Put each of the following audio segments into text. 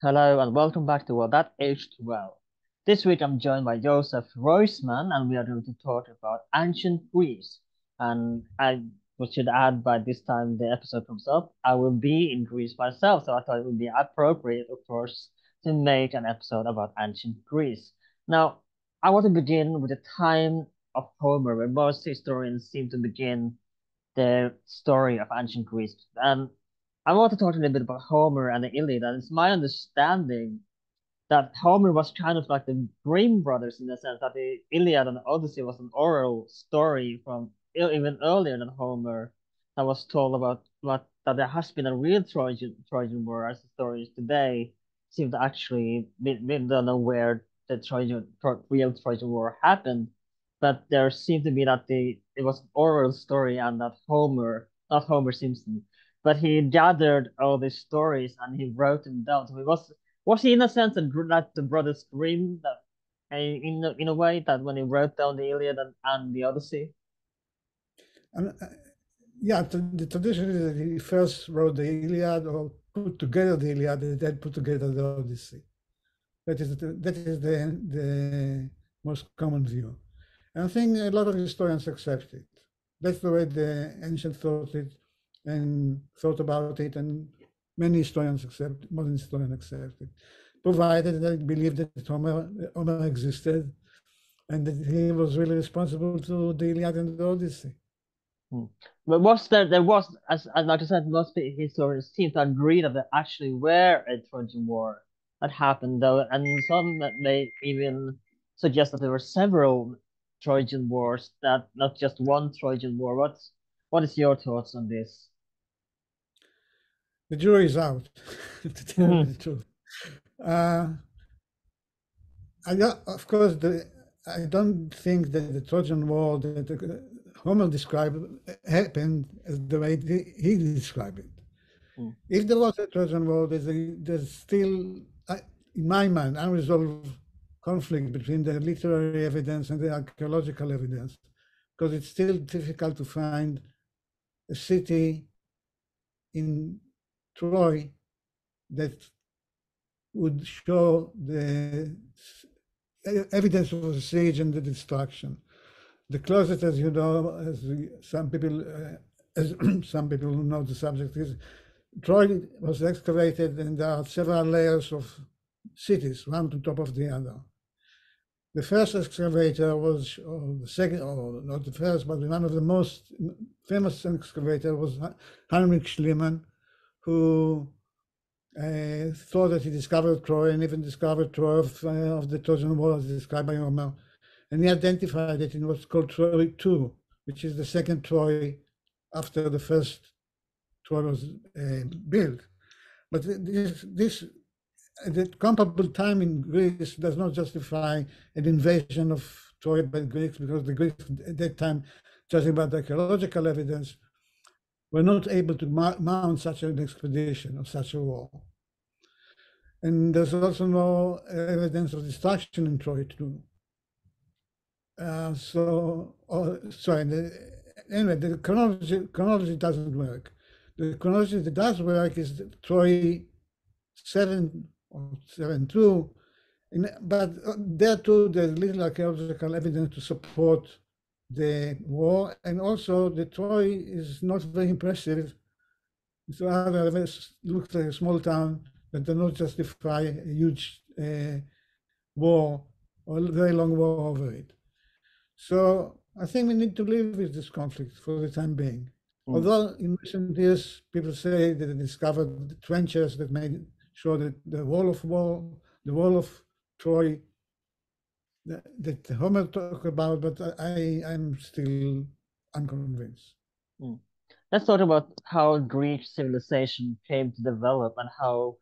Hello and welcome back to That Aged Well. This week I'm joined by Joseph Roisman and we are going to talk about ancient Greece. And I should add by this time the episode comes up, I will be in Greece myself, so I thought it would be appropriate, of course, to make an episode about ancient Greece. Now, I want to begin with the time of Homer, where most historians seem to begin the story of ancient Greece. And I want to talk a little bit about Homer and the Iliad. And it's my understanding that Homer was kind of like the Grimm brothers in the sense that the Iliad and the Odyssey was an oral story from even earlier than Homer that was told about what that there has been a real Trojan War as the stories today seem to actually we don't know where the real Trojan War happened, but there seemed to be that it was an oral story and that Homer, not Homer Simpson, but he gathered all these stories and he wrote them down. So he was he in a sense that the brothers Grimm that in a way that when he wrote down the Iliad and the Odyssey? And yeah, the tradition is that he first wrote the Iliad or put together the Iliad and then put together the Odyssey. That is the most common view. And I think a lot of historians accept it. That's the way the ancient thought it and thought about it, and many historians accept, modern historians accept it, provided they believe that Homer existed and that he was really responsible to the Iliad and the Odyssey. Hmm. But there was as like I said, most historians seem to agree that there actually were a Trojan War that happened though, and some that may even suggest that there were several Trojan Wars, that not just one Trojan War. What is your thoughts on this? The jury is out, to tell you the truth. Uh, of course, I don't think that the Trojan War that Homer described happened as the way he described it. If there was a Trojan War, there's still, in my mind, unresolved conflict between the literary evidence and the archaeological evidence, because it's still difficult to find a city in Troy that would show the evidence of the siege and the destruction. The closest, as you know, some people who know the subject, is Troy was excavated, and there are several layers of cities, one on top of the other. The first excavator was, or the second, or not the first, but one of the most famous excavator was Heinrich Schliemann, who thought that he discovered Troy and even discovered Troy of the Trojan War as described by Homer. And he identified it in what's called Troy II, which is the second Troy after the first Troy was built. But the comparable time in Greece does not justify an invasion of Troy by Greeks, because the Greeks at that time, judging by the archaeological evidence, were not able to mount such an expedition or such a war. And there's also no evidence of destruction in Troy too. Anyway, the chronology doesn't work. The chronology that does work is Troy 7 or 7-2, but there too there's little archaeological evidence to support the war, and also the Troy is not very impressive. It's rather looks like a small town that does not justify a huge war or a very long war over it. So I think we need to live with this conflict for the time being. Although in recent years, people say that they discovered the trenches that made sure that the wall of Troy, that Homer talked about, but I'm still unconvinced. Let's talk about how Greek civilization came to develop and how,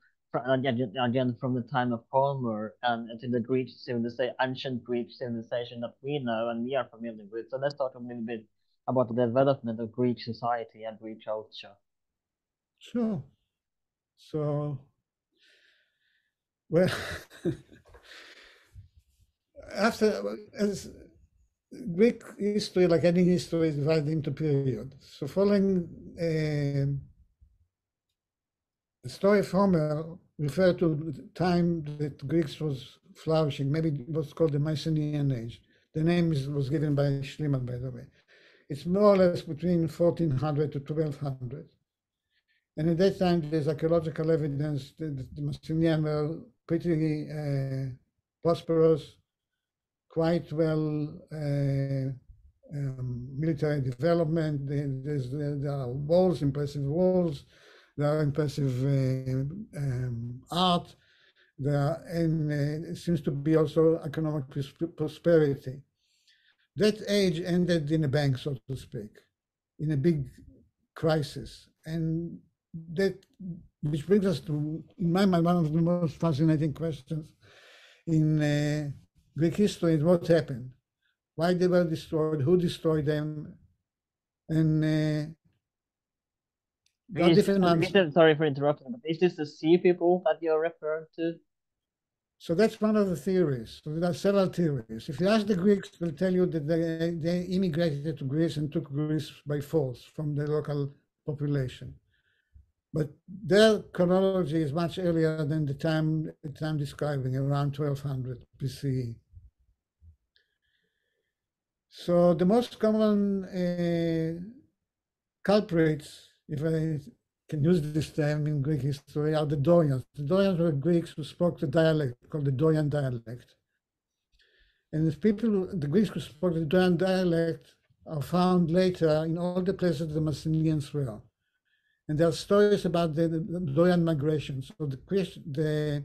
again, from the time of Homer and to the Greek civilization, ancient Greek civilization that we know and we are familiar with. So let's talk a little bit about the development of Greek society and Greek culture. Sure. So, well, as Greek history, like any history, is divided into periods. So following the story of Homer, refer to the time that Greece was flourishing. Maybe it was called the Mycenaean Age. The name was given by Schliemann, by the way. It's more or less between 1400 to 1200. And at that time, there's archaeological evidence that the Mycenaeans were pretty prosperous, quite well military development. There are walls, impressive walls. There are impressive art. And it seems to be also economic prosperity. That age ended in a bang, so to speak, in a big crisis. And that, which brings us to, in my mind, one of the most fascinating questions in Greek history is what happened, why they were destroyed, who destroyed them, and there are different answers. Sorry for interrupting, but is this the sea people that you're referring to? So that's one of the theories. So there are several theories. If you ask the Greeks, they'll tell you that they immigrated to Greece and took Greece by force from the local population. But their chronology is much earlier than the time describing, around 1200 BCE. So the most common culprits, if I can use this term in Greek history, are the Dorians. The Dorians were Greeks who spoke the dialect called the Dorian dialect. And the Greeks who spoke the Dorian dialect are found later in all the places the Mycenaeans were. And there are stories about the Dorian migration. So the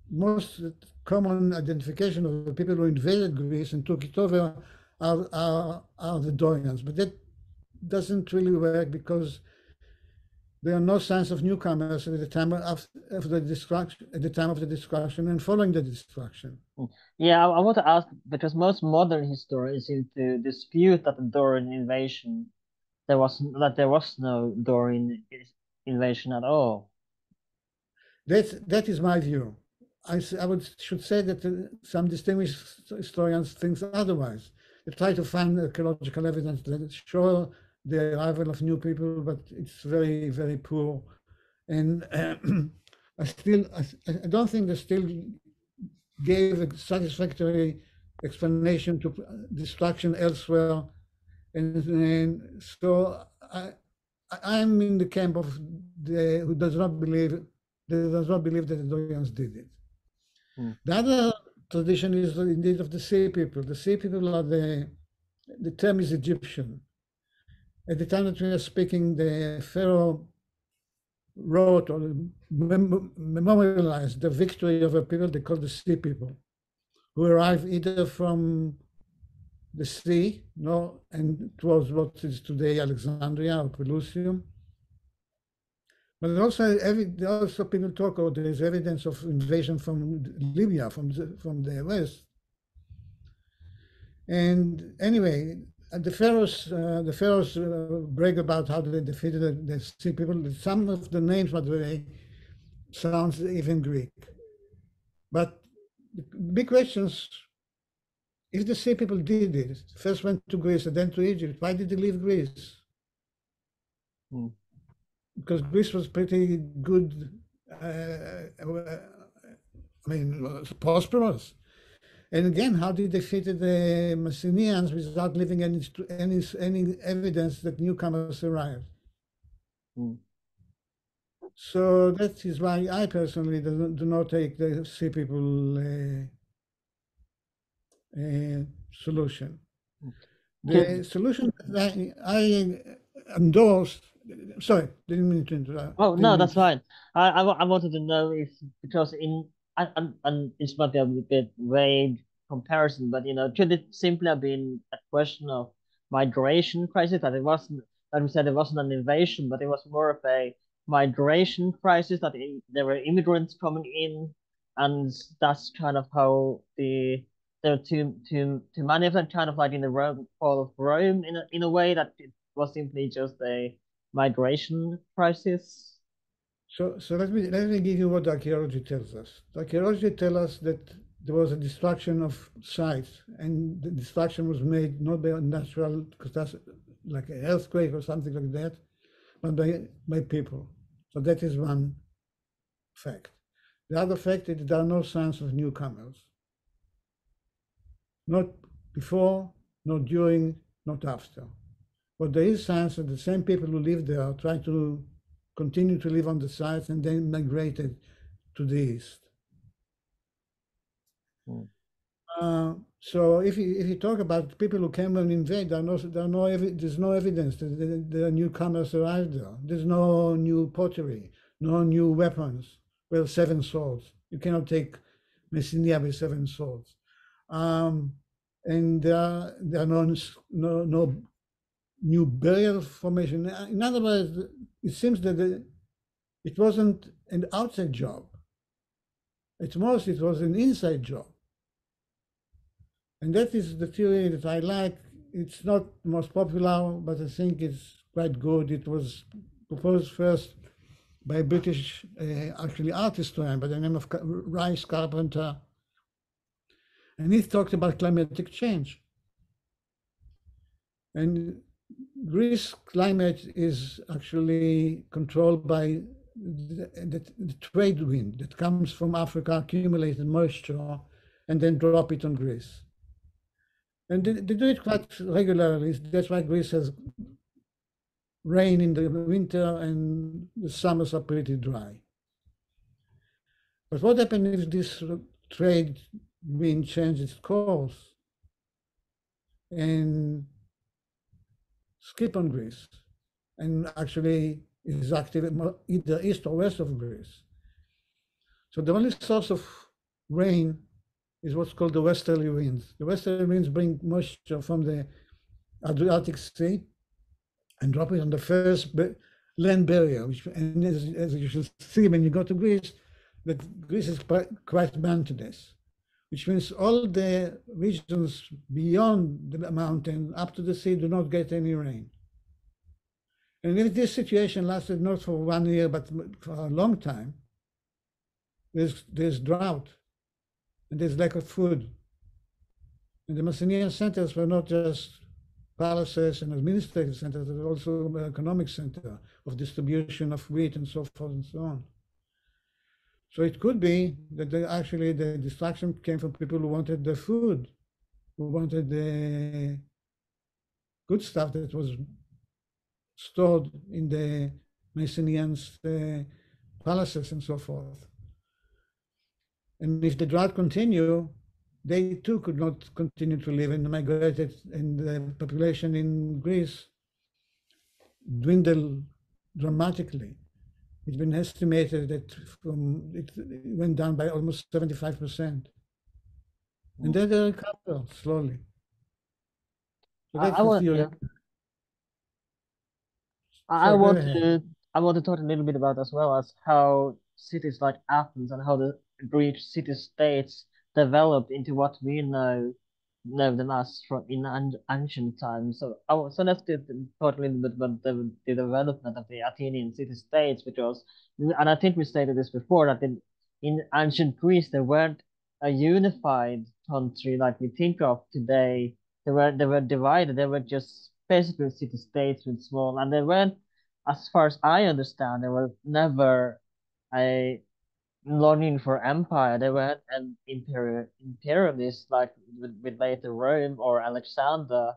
most common identification of the people who invaded Greece and took it over are the Dorians. But that doesn't really work because there are no signs of newcomers at the time of the destruction, at the time of the destruction and following the destruction. Yeah, I want to ask because most modern historians seem to dispute that the Dorian invasion there was no Dorian invasion at all. That is my view. I should say that some distinguished historians think otherwise. They try to find archaeological evidence that show the arrival of new people, but it's very, very poor. And I don't think they still gave a satisfactory explanation to destruction elsewhere. And so I'm in the camp of who does not believe that the Dorians did it. The other tradition is indeed of the sea people. The sea people are the term is Egyptian. At the time that we are speaking, the Pharaoh wrote or memorialized the victory of a people they call the sea people, who arrived either from the sea, and it was what is today Alexandria or Pelusium. But also people talk about there is evidence of invasion from Libya, from the west. And anyway, the pharaohs brag about how they defeated the sea people. Some of the names, by the way, sounds even Greek. But the big questions: if the sea people did it, first went to Greece and then to Egypt, why did they leave Greece? Because Greece was pretty good, prosperous. And again, how did they defeat the Mycenaeans without leaving any evidence that newcomers arrived? So that is why I personally do not take the sea people solution. The solution that I endorsed. Sorry, didn't mean to interrupt. Oh no, that's fine. I wanted to know if because and it's might be a bit vague comparison, but could it simply have been a question of migration crisis that it wasn't that we said it wasn't an invasion, but it was more of a migration crisis that there were immigrants coming in, and that's kind of how there were too many of them, kind of like in the fall of Rome in a way that it was simply just a migration crisis. So let me give you what archaeology tells us. The archaeology tells us that there was a destruction of sites, and the destruction was made not by natural catastrophe, like an earthquake or something like that, but by people. So that is one fact. The other fact is there are no signs of newcomers, not before, not during, not after. But there is signs that the same people who live there try to continue to live on the sites and then migrated to the east. Mm. So if you talk about people who came and invade, there's no evidence that the newcomers arrived there. There's no new pottery, no new weapons. Well, 7 swords. You cannot take Messenia with 7 swords. And there are no new burial formation. In other words, it seems that it wasn't an outside job. At most, it was an inside job. And that is the theory that I like. It's not the most popular, but I think it's quite good. It was proposed first by a British, actually art historian by the name of Rice Carpenter. And he talked about climatic change. And Greece climate is actually controlled by the trade wind that comes from Africa, accumulated moisture, and then drop it on Greece. And they do it quite regularly. That's why Greece has rain in the winter and the summers are pretty dry. But what happens if this trade wind changes course and skip on Greece and actually is active either east or west of Greece? So the only source of rain is what's called the westerly winds. The westerly winds bring moisture from the Adriatic Sea and drop it on the first land barrier, and as you should see when you go to Greece, that Greece is quite mountainous, which means all the regions beyond the mountain up to the sea do not get any rain. And if this situation lasted not for 1 year, but for a long time, there's drought and there's lack of food. And the Messenian centers were not just palaces and administrative centers, but also an economic center of distribution of wheat and so forth and so on. So it could be that actually the destruction came from people who wanted the food, who wanted the good stuff that was stored in the Messenians' palaces and so forth. And if the drought continued, they too could not continue to live and migrated, and the population in Greece dwindled dramatically. It's been estimated that it went down by almost 75%. And then they recover slowly. So that's the theory. Yeah. I want to talk a little bit about as well as how cities like Athens and how the Greek city-states developed into what we know them as from in ancient times. So let's talk a little bit about the development of the Athenian city-states, and I think we stated this before, that in ancient Greece there weren't a unified country like we think of today. They were divided. They were just basically city-states with small, and they weren't, as far as I understand, there was never a longing for empire. They weren't an imperialist like with later Rome or Alexander.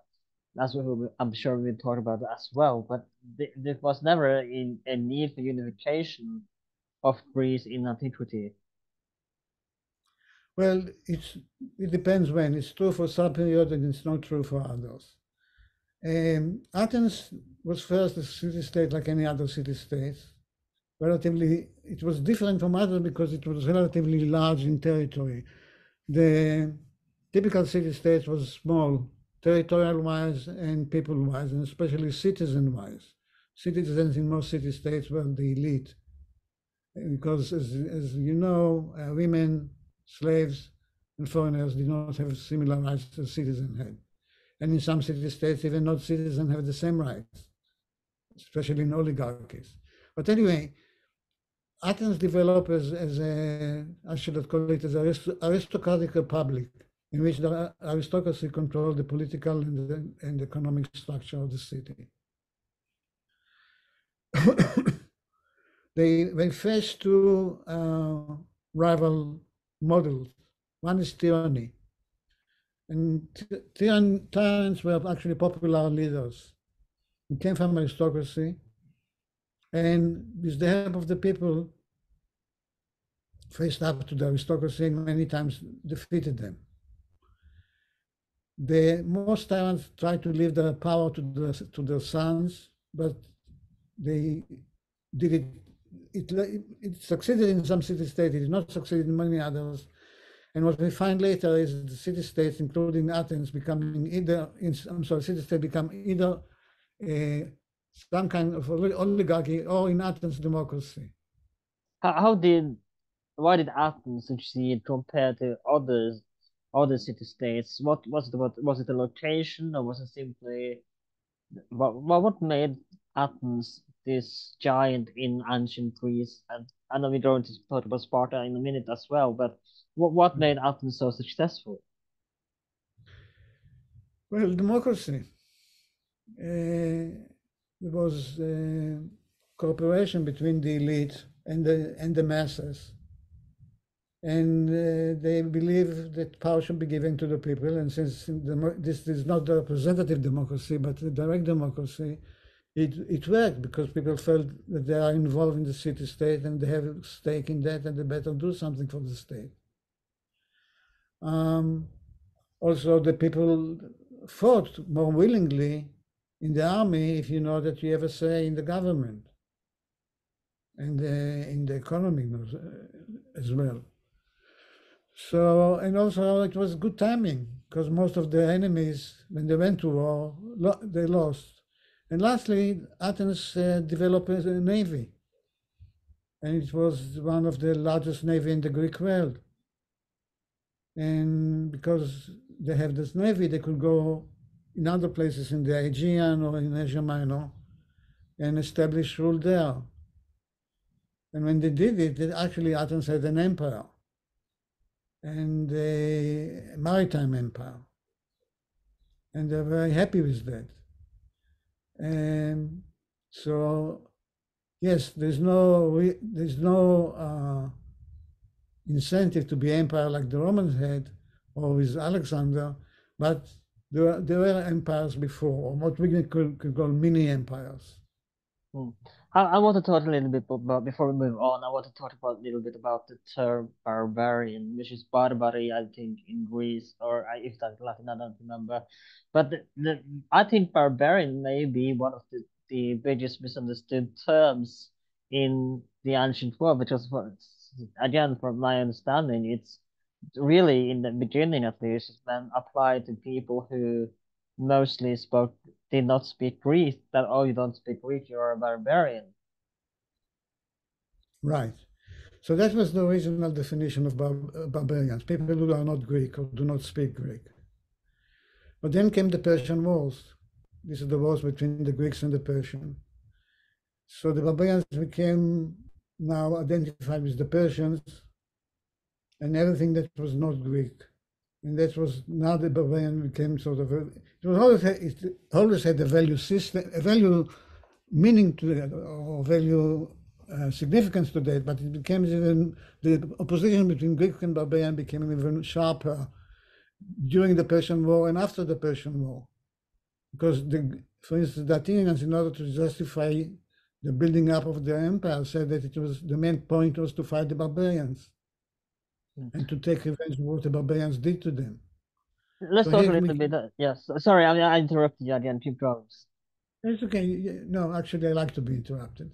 I'm sure we'll talk about that as well. But there was never a need for unification of Greece in antiquity. Well, it depends when. It's true for some period and it's not true for others. Athens was first a city-state like any other city-state. It was different from others because it was relatively large in territory. The typical city-state was small, territorial-wise and people-wise, and especially citizen-wise. Citizens in most city-states were the elite. Because as you know, women, slaves, and foreigners did not have similar rights as citizens had. And in some city-states, even non-citizens have the same rights, especially in oligarchies. But anyway, Athens developed as I should call it, as an aristocratic republic, in which the aristocracy controlled the political and economic structure of the city. they face two rival models. One is tyranny, and tyrants were actually popular leaders. He came from aristocracy, and with the help of the people, faced up to the aristocracy and many times defeated them. The most tyrants try to leave the power to their sons, but they did it. It succeeded in some city-states. It did not succeed in many others. And what we find later is the city-states, including Athens, becoming either, I'm sorry, city-states become either some kind of oligarchy or in Athens democracy. How did why did Athens succeed compared to other city states? What was it a location or was it simply what made Athens this giant in ancient Greece? And I know we're going to talk about Sparta in a minute as well, but what made Athens so successful? Well, democracy. There was cooperation between the elite and the masses, and they believe that power should be given to the people. And since this is not a representative democracy but a direct democracy, it worked because people felt that they are involved in the city-state and they have a stake in that, and they better do something for the state. Also, the people fought more willingly in the army if you know that you have a say in the government and in the economy as well. So, and also it was good timing because most of the enemies, when they went to war, they lost. And lastly, Athens developed a navy, and it was one of the largest navy in the Greek world. And because they have this navy, they could go in other places in the Aegean or in Asia Minor and establish rule there. And when they did it, actually Athens had an empire and a maritime empire. And they're very happy with that. And so, yes, there's no incentive to be empire like the Romans had or with Alexander, but there were empires before, or what we could call mini empires. Hmm. I want to talk a little bit about, before we move on, I want to talk about a little bit about the term barbarian, which is barbary, I think, in Greece, or if that's Latin, I don't remember. But I think barbarian may be one of the biggest misunderstood terms in the ancient world, because, again, from my understanding, it's really, in the beginning at least, it's been applied to people who mostly did not speak Greek, that oh, you don't speak Greek, you're a barbarian. Right. So that was the original definition of barbarians, people who are not Greek or do not speak Greek. But then came the Persian Wars. This is the wars between the Greeks and the Persians. So the barbarians became now identified with the Persians and everything that was not Greek. And that was now the barbarian became sort of it always had a value system, a value meaning to that, or value significance to that, but it became even the opposition between Greek and barbarian became even sharper during the Persian War and after the Persian War, because for instance, the Athenians, in order to justify the building up of their empire, said that it was the main point was to fight the barbarians and to take revenge for what the barbarians did to them. Let's So talk a here little bit. Yes, sorry, I interrupted you again. Keep going. it's okay. No, actually, I like to be interrupted.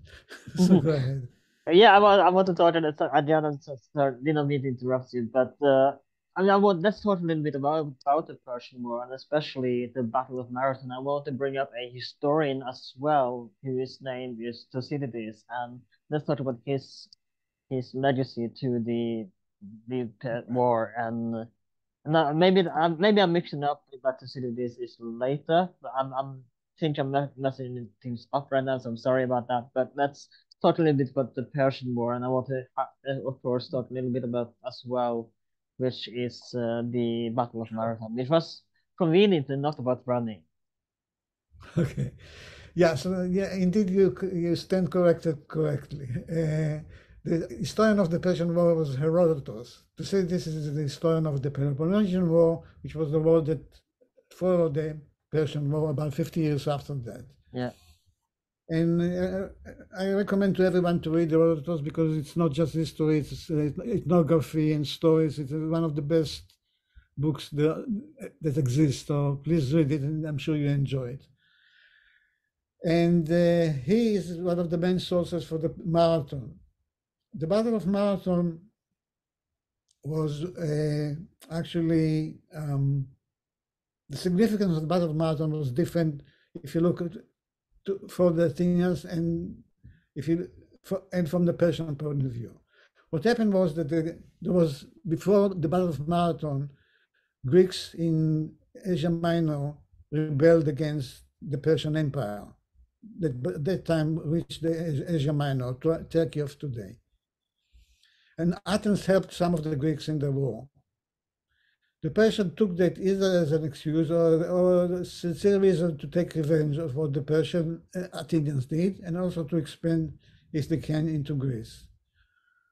So go ahead. Yeah, I want to talk again and start, didn't mean to interrupt you, but let's talk a little bit about the Persian War and especially the Battle of Marathon. I want to bring up a historian as well, whose name is Thucydides, and let's talk about his legacy to the war. And no, maybe I'm mixing up with Thucydides is later, but I'm think I'm not messing things up right now, so I'm sorry about that. But let's talk a little bit about the Persian War, and I want to, of course, talk a little bit about as well, which is the Battle of Marathon, which was conveniently not about running. Okay. Yeah, so yeah, indeed, you stand corrected correctly. The historian of the Persian War was Herodotus. To say this is the historian of the Peloponnesian War, which was the war that followed the Persian War about 50 years after that. Yeah. And I recommend to everyone to read Herodotus because it's not just history; it's ethnography and stories. It's one of the best books that exist. So please read it, and I'm sure you enjoy it. And he is one of the main sources for the Marathon. The Battle of Marathon was actually the significance of the Battle of Marathon was different if you look at for the Athenians and if you and from the Persian point of view. What happened was that there was before the Battle of Marathon, Greeks in Asia Minor rebelled against the Persian Empire that at that time reached the Asia Minor, Turkey of today. And Athens helped some of the Greeks in the war. The Persians took that either as an excuse or a sincere reason to take revenge of what the Persian Athenians did, and also to expand, if they can, into Greece.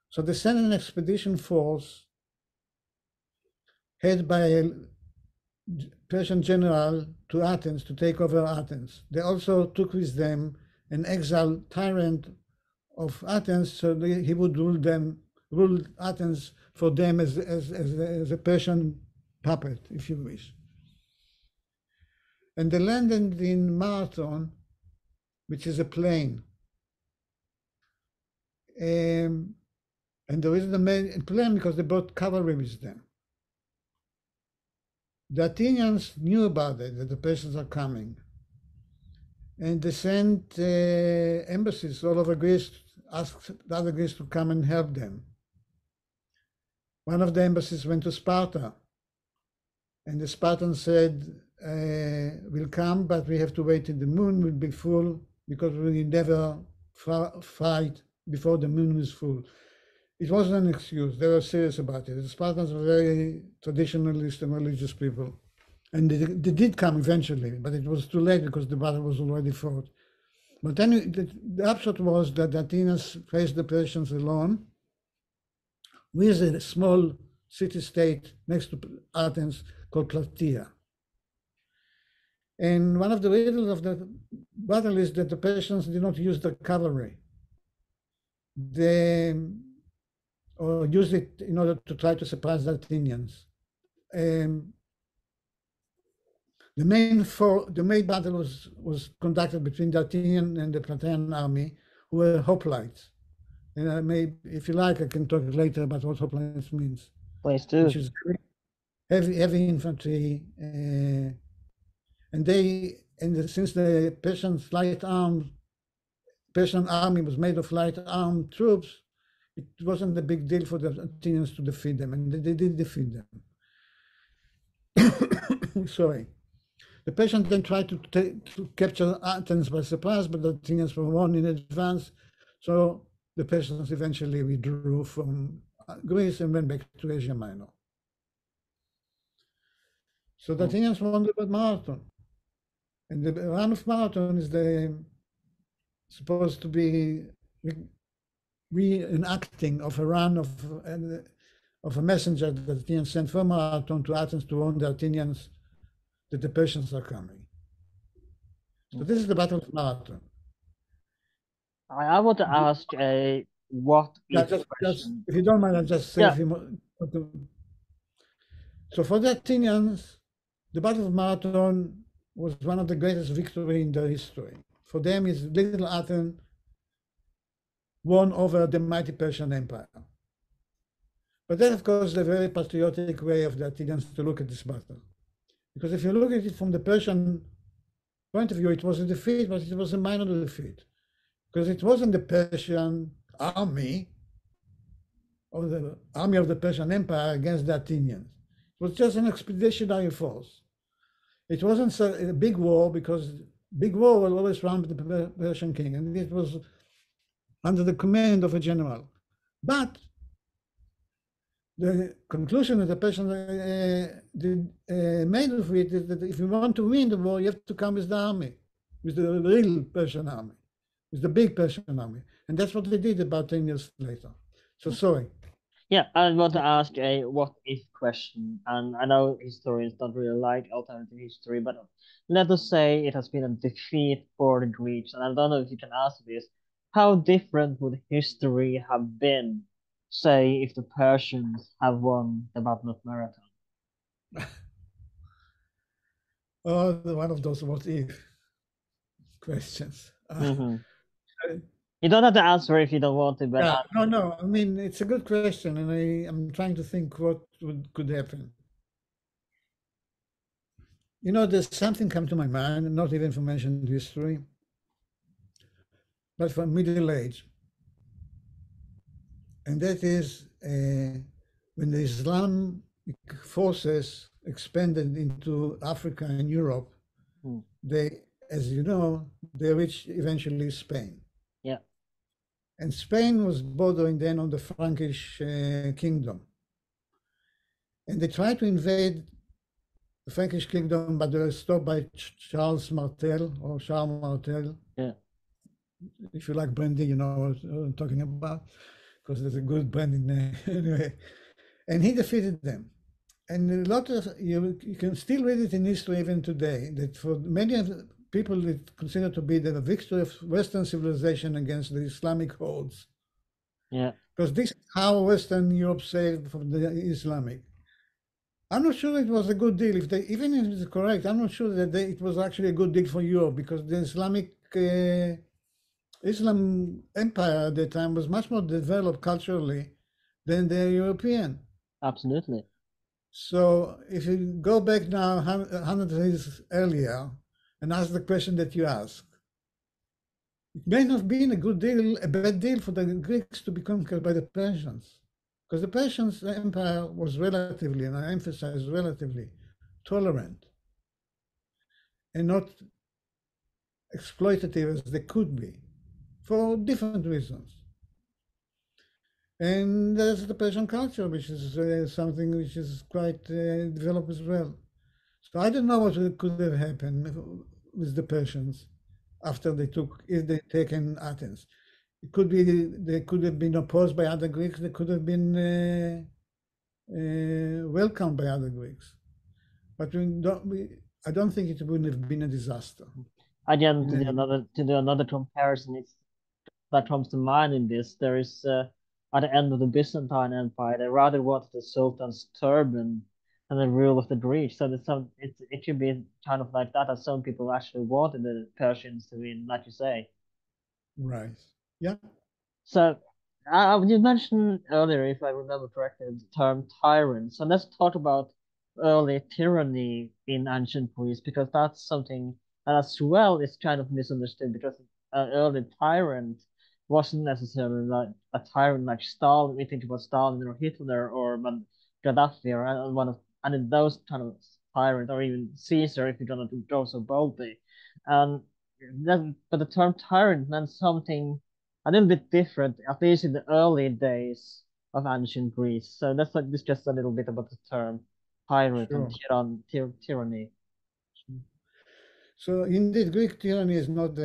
So they sent an expedition force headed by a Persian general to Athens to take over Athens. They also took with them an exiled tyrant of Athens, so he would rule Athens for them as a Persian puppet, if you wish. And they landed in Marathon, which is a plain. And there is the main plain because they brought cavalry with them. The Athenians knew about it, that the Persians are coming. And they sent embassies all over Greece, asked the other Greece to come and help them. One of the embassies went to Sparta. And the Spartans said, we'll come, but we have to wait till the moon will be full because we never fight before the moon is full. It wasn't an excuse. They were serious about it. The Spartans were very traditionalist and religious people. And they did come eventually, but it was too late because the battle was already fought. But then the upshot was that the Athenians faced the Persians alone with a small city-state next to Athens called Plataea. And one of the riddles of the battle is that the Persians did not use the cavalry. They used it in order to try to surprise the Athenians. The main battle was conducted between the Athenian and the Plataean army, who were hoplites. And if you like, I can talk later about what hoplites means. Please do. Which is heavy infantry, and since the Persian army was made of light armed troops, it wasn't a big deal for the Athenians to defeat them, and they did defeat them. Sorry. The Persians then tried to capture Athens by surprise, but the Athenians were warned in advance, so the Persians eventually withdrew from Greece and went back to Asia Minor. So the Athenians won the marathon. And the run of marathon is supposed to be reenacting of a run of a messenger that the Athenians sent from Marathon to Athens to warn the Athenians that the Persians are coming. So this is the Battle of Marathon. I want to ask what is just if you don't mind, I'll just say a few more. So for the Athenians, the Battle of Marathon was one of the greatest victories in their history. For them, it's little Athens won over the mighty Persian Empire. But that, of course, is a very patriotic way of the Athenians to look at this battle. Because if you look at it from the Persian point of view, it was a defeat, but it was a minor defeat. Because it wasn't the Persian army or the army of the Persian Empire against the Athenians. It was just an expeditionary force. It wasn't a big war, because big war will always run with the Persian king, and it was under the command of a general. But the conclusion that the Persians made of it is that if you want to win the war, you have to come with the army. with the real Persian army, with the big Persian army. And that's what they did about 10 years later. So, sorry. Yeah, I want to ask a what if question, and I know historians don't really like alternative history, but let us say it has been a defeat for the Greeks, and I don't know if you can answer this. How different would history have been, say, if the Persians have won the Battle of Marathon? Oh, one of those what if questions. Hmm. You don't have to answer if you don't want to, but Yeah, no, no. I mean, it's a good question, and I'm trying to think what could happen. You know, there's something come to my mind, not even from ancient history, but from Middle Age, and that is when the Islamic forces expanded into Africa and Europe. mm, They, as you know, they reached eventually Spain, yeah, and Spain was bordering then on the Frankish kingdom, and they tried to invade the Frankish kingdom, but they were stopped by Charles Martel or Charles Martel. yeah, If you like brandy, you know what I'm talking about, because there's a good branding name anyway. And he defeated them. And a lot of you can still read it in history even today that for many of the people it considered to be the victory of Western civilization against the Islamic hordes, yeah, because this is how Western Europe saved from the Islamic. I'm not sure it was a good deal. If they, even if it's correct, I'm not sure that it was actually a good deal for Europe because the Islamic Islam empire at the time was much more developed culturally than the European. absolutely. So if you go back now 100 years earlier and ask the question that you ask, it may not have been a good deal, a bad deal for the Greeks to be conquered by the Persians. Because the Persians empire was relatively, and I emphasize relatively, tolerant and not exploitative as they could be for different reasons. And there's the Persian culture, which is something which is quite developed as well. So I don't know what could have happened with the Persians after they took, if they taken Athens. It could be they could have been opposed by other Greeks. They could have been welcomed by other Greeks. But I don't think it would have been a disaster Again, in any. to do another comparison, it's that comes to mind in this. There is at the end of the Byzantine Empire, they rather wanted the Sultan's turban than the rule of the Greeks. So there's some, it should be kind of like that, as some people actually wanted the Persians to win, like you say. Right. Yeah. So you mentioned earlier, if I remember correctly, the term tyrant. So let's talk about early tyranny in ancient Greece because that's something that as well is kind of misunderstood because an early tyrant wasn't necessarily like a tyrant like Stalin. We think about Stalin or Hitler or Gaddafi or one of and in those kind of tyrant or even Caesar if you're gonna go so boldly. And then, but the term tyrant meant something a little bit different, at least in the early days of ancient Greece. So that's like this just a little bit about the term tyrant and Sure. tyranny. So indeed, Greek tyranny is not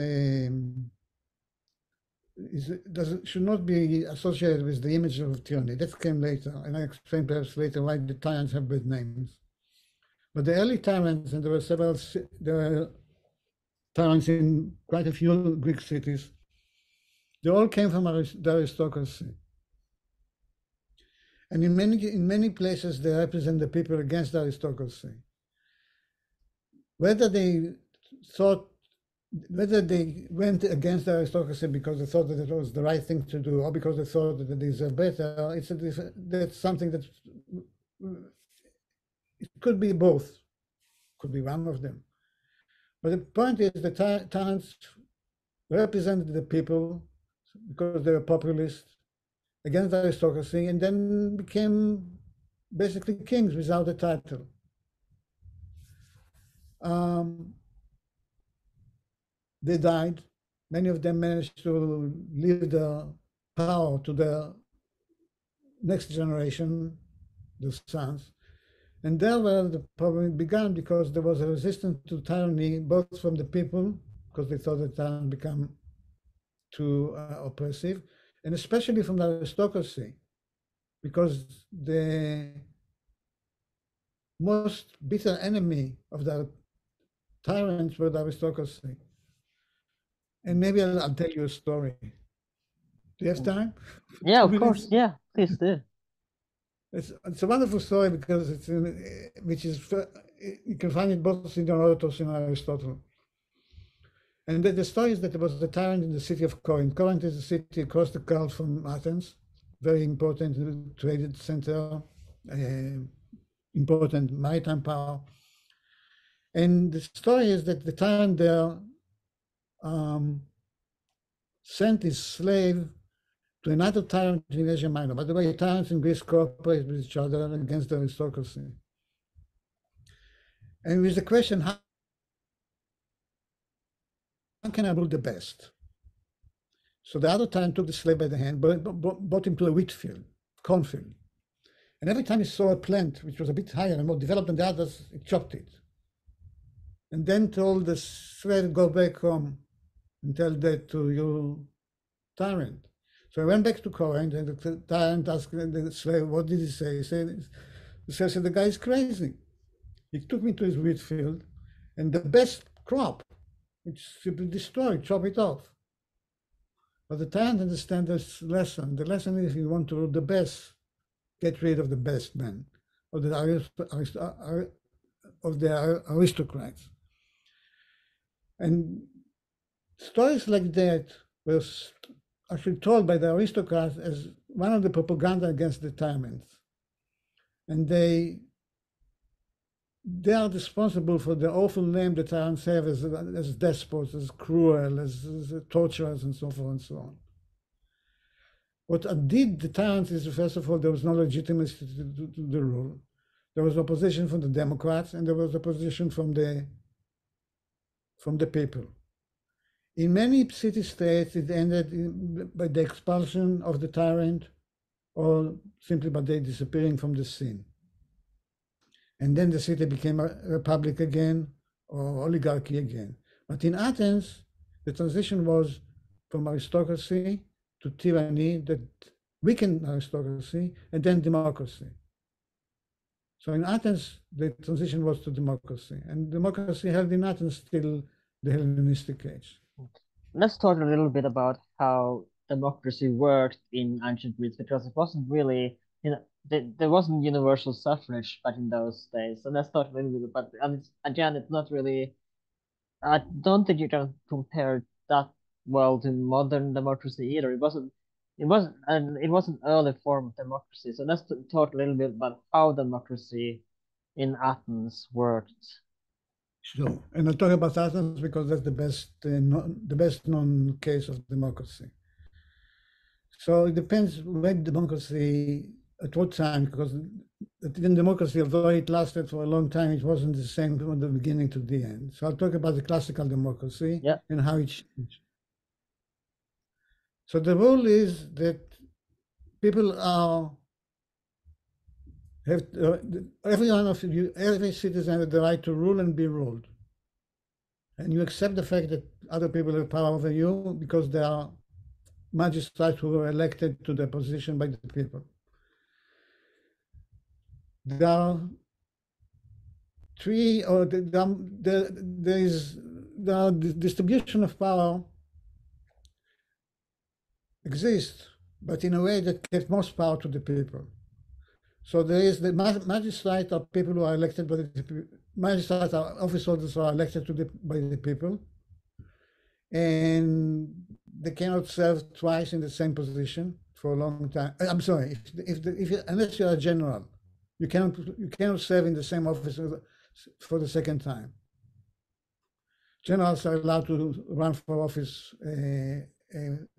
should not be associated with the image of tyranny. That came later, and I explain perhaps later why the tyrants have bad names. But the early tyrants, and there were several, there were tyrants in quite a few Greek cities. They all came from the aristocracy, and in many places they represent the people against the aristocracy. Whether they thought whether they went against the aristocracy because they thought that it was the right thing to do, or because they thought that they deserve better, that's something that it could be both, could be one of them. But the point is, the tyrants represented the people because they were populist against the aristocracy, and then became basically kings without a title. Um, they died. Many of them managed to leave the power to the next generation, the sons. And there where the problem began because there was a resistance to tyranny both from the people because they thought the tyrant become too oppressive, and especially from the aristocracy, because the most bitter enemy of the tyrants were the aristocracy. And maybe I'll tell you a story. Do you have Mm. time? Yeah, Two of course. minutes? Yeah, please do. It's a wonderful story because which is you can find it both in Herodotus and Aristotle. And the story is that there was a tyrant in the city of Corinth. Corinth is a city across the Gulf from Athens, very important trade center, important maritime power. And the story is that the tyrant there um, sent his slave to another tyrant in Asia Minor. By the way, tyrants in Greece cooperate with each other against the aristocracy. And with the question, how can I rule the best? So the other tyrant took the slave by the hand, brought him to a wheat field, cornfield. And every time he saw a plant which was a bit higher and more developed than the others, he chopped it. And then told the slave, go back home and tell that to your tyrant. So I went back to Corinth, and the tyrant asked the slave, what did he say? The slave said, the guy is crazy. He took me to his wheat field, and the best crop, which simply destroyed, chop it off. But the tyrant understands this lesson. The lesson is, if you want to rule the best, get rid of the best men, of the aristocrats. And stories like that were actually told by the aristocrats as one of the propaganda against the tyrants. And they are responsible for the awful name the tyrants have as despots, as cruel, as torturers, and so forth and so on. What did the tyrants is, first of all, there was no legitimacy to the rule. There was opposition from the Democrats, and there was opposition from the people. In many city-states, it ended by the expulsion of the tyrant, or simply by their disappearing from the scene. And then the city became a republic again, or oligarchy again. But in Athens, the transition was from aristocracy to tyranny that weakened aristocracy, and then democracy. So in Athens, the transition was to democracy, and democracy held in Athens till the Hellenistic age. Let's talk a little bit about how democracy worked in ancient Greece, because it wasn't really, there wasn't universal suffrage back in those days. So let's talk a little bit about, and again, it's not really, I don't think you can compare that well to modern democracy either. And it was an early form of democracy. So let's talk a little bit about how democracy in Athens worked. Sure, and I'll talk about Athens because that's the best known case of democracy. So it depends when democracy, at what time, because in democracy, although it lasted for a long time, it wasn't the same from the beginning to the end. So I'll talk about the classical democracy and how it changed. So the rule is that people every citizen has the right to rule and be ruled. And you accept the fact that other people have power over you because they are magistrates who were elected to the position by the people. There are the distribution of power exists, but in a way that gives most power to the people. So there is the magistrate are people who are elected by the people. Magistrates are office holders who are elected by the people, and they cannot serve twice in the same position for a long time. I'm sorry, unless you're a general, you cannot serve in the same office for the second time. Generals are allowed to run for office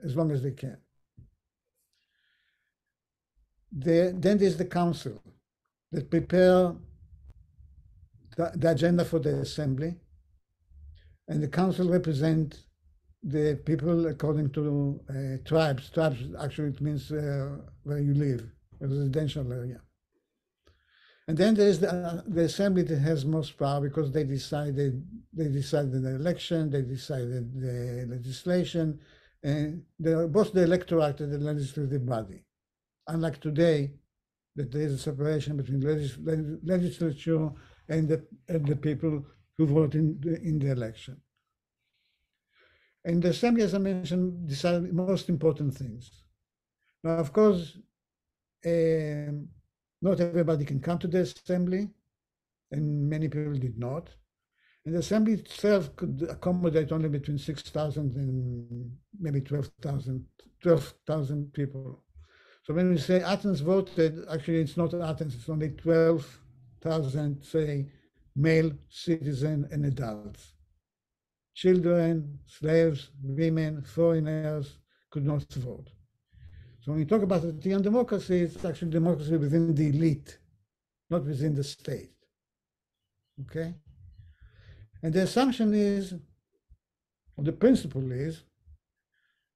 as long as they can. Then there's the council that prepare the agenda for the assembly, and the council represent the people according to tribes. Tribes actually it means where you live, a residential area. And then there is the assembly that has most power because they decided the election, they decided the legislation, and they're both the electorate and the legislative body. Unlike today, that there is a separation between legislature and the people who vote in the election. And the assembly, as I mentioned, decided most important things. Now, of course, not everybody can come to the assembly, and many people did not. And the assembly itself could accommodate only between 6,000 and maybe 12,000 people. So when we say Athens voted, actually it's not Athens, it's only 12,000, say, male citizens and adults. Children, slaves, women, foreigners could not vote. So when we talk about Athenian democracy, it's actually democracy within the elite, not within the state. Okay? And the assumption is, or the principle is,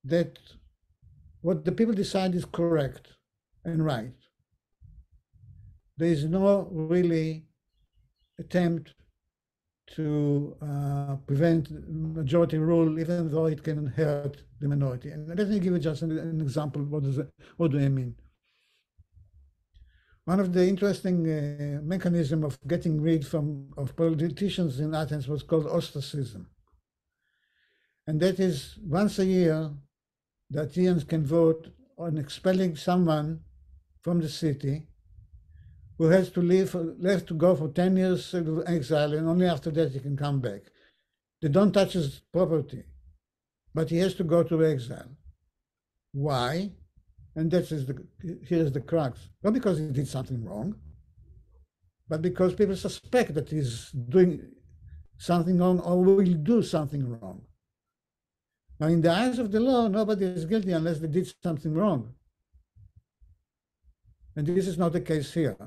that what the people decide is correct and right. There is no really attempt to prevent majority rule, even though it can hurt the minority. And let me give you just an example. What do I mean? One of the interesting mechanisms of getting rid of politicians in Athens was called ostracism. And that is once a year, the Athenians can vote on expelling someone from the city who has to go for 10 years of exile, and only after that he can come back. They don't touch his property, but he has to go to exile. Why? And here's the crux. Not because he did something wrong, but because people suspect that he's doing something wrong or will do something wrong. Now, in the eyes of the law, nobody is guilty unless they did something wrong. And this is not the case here.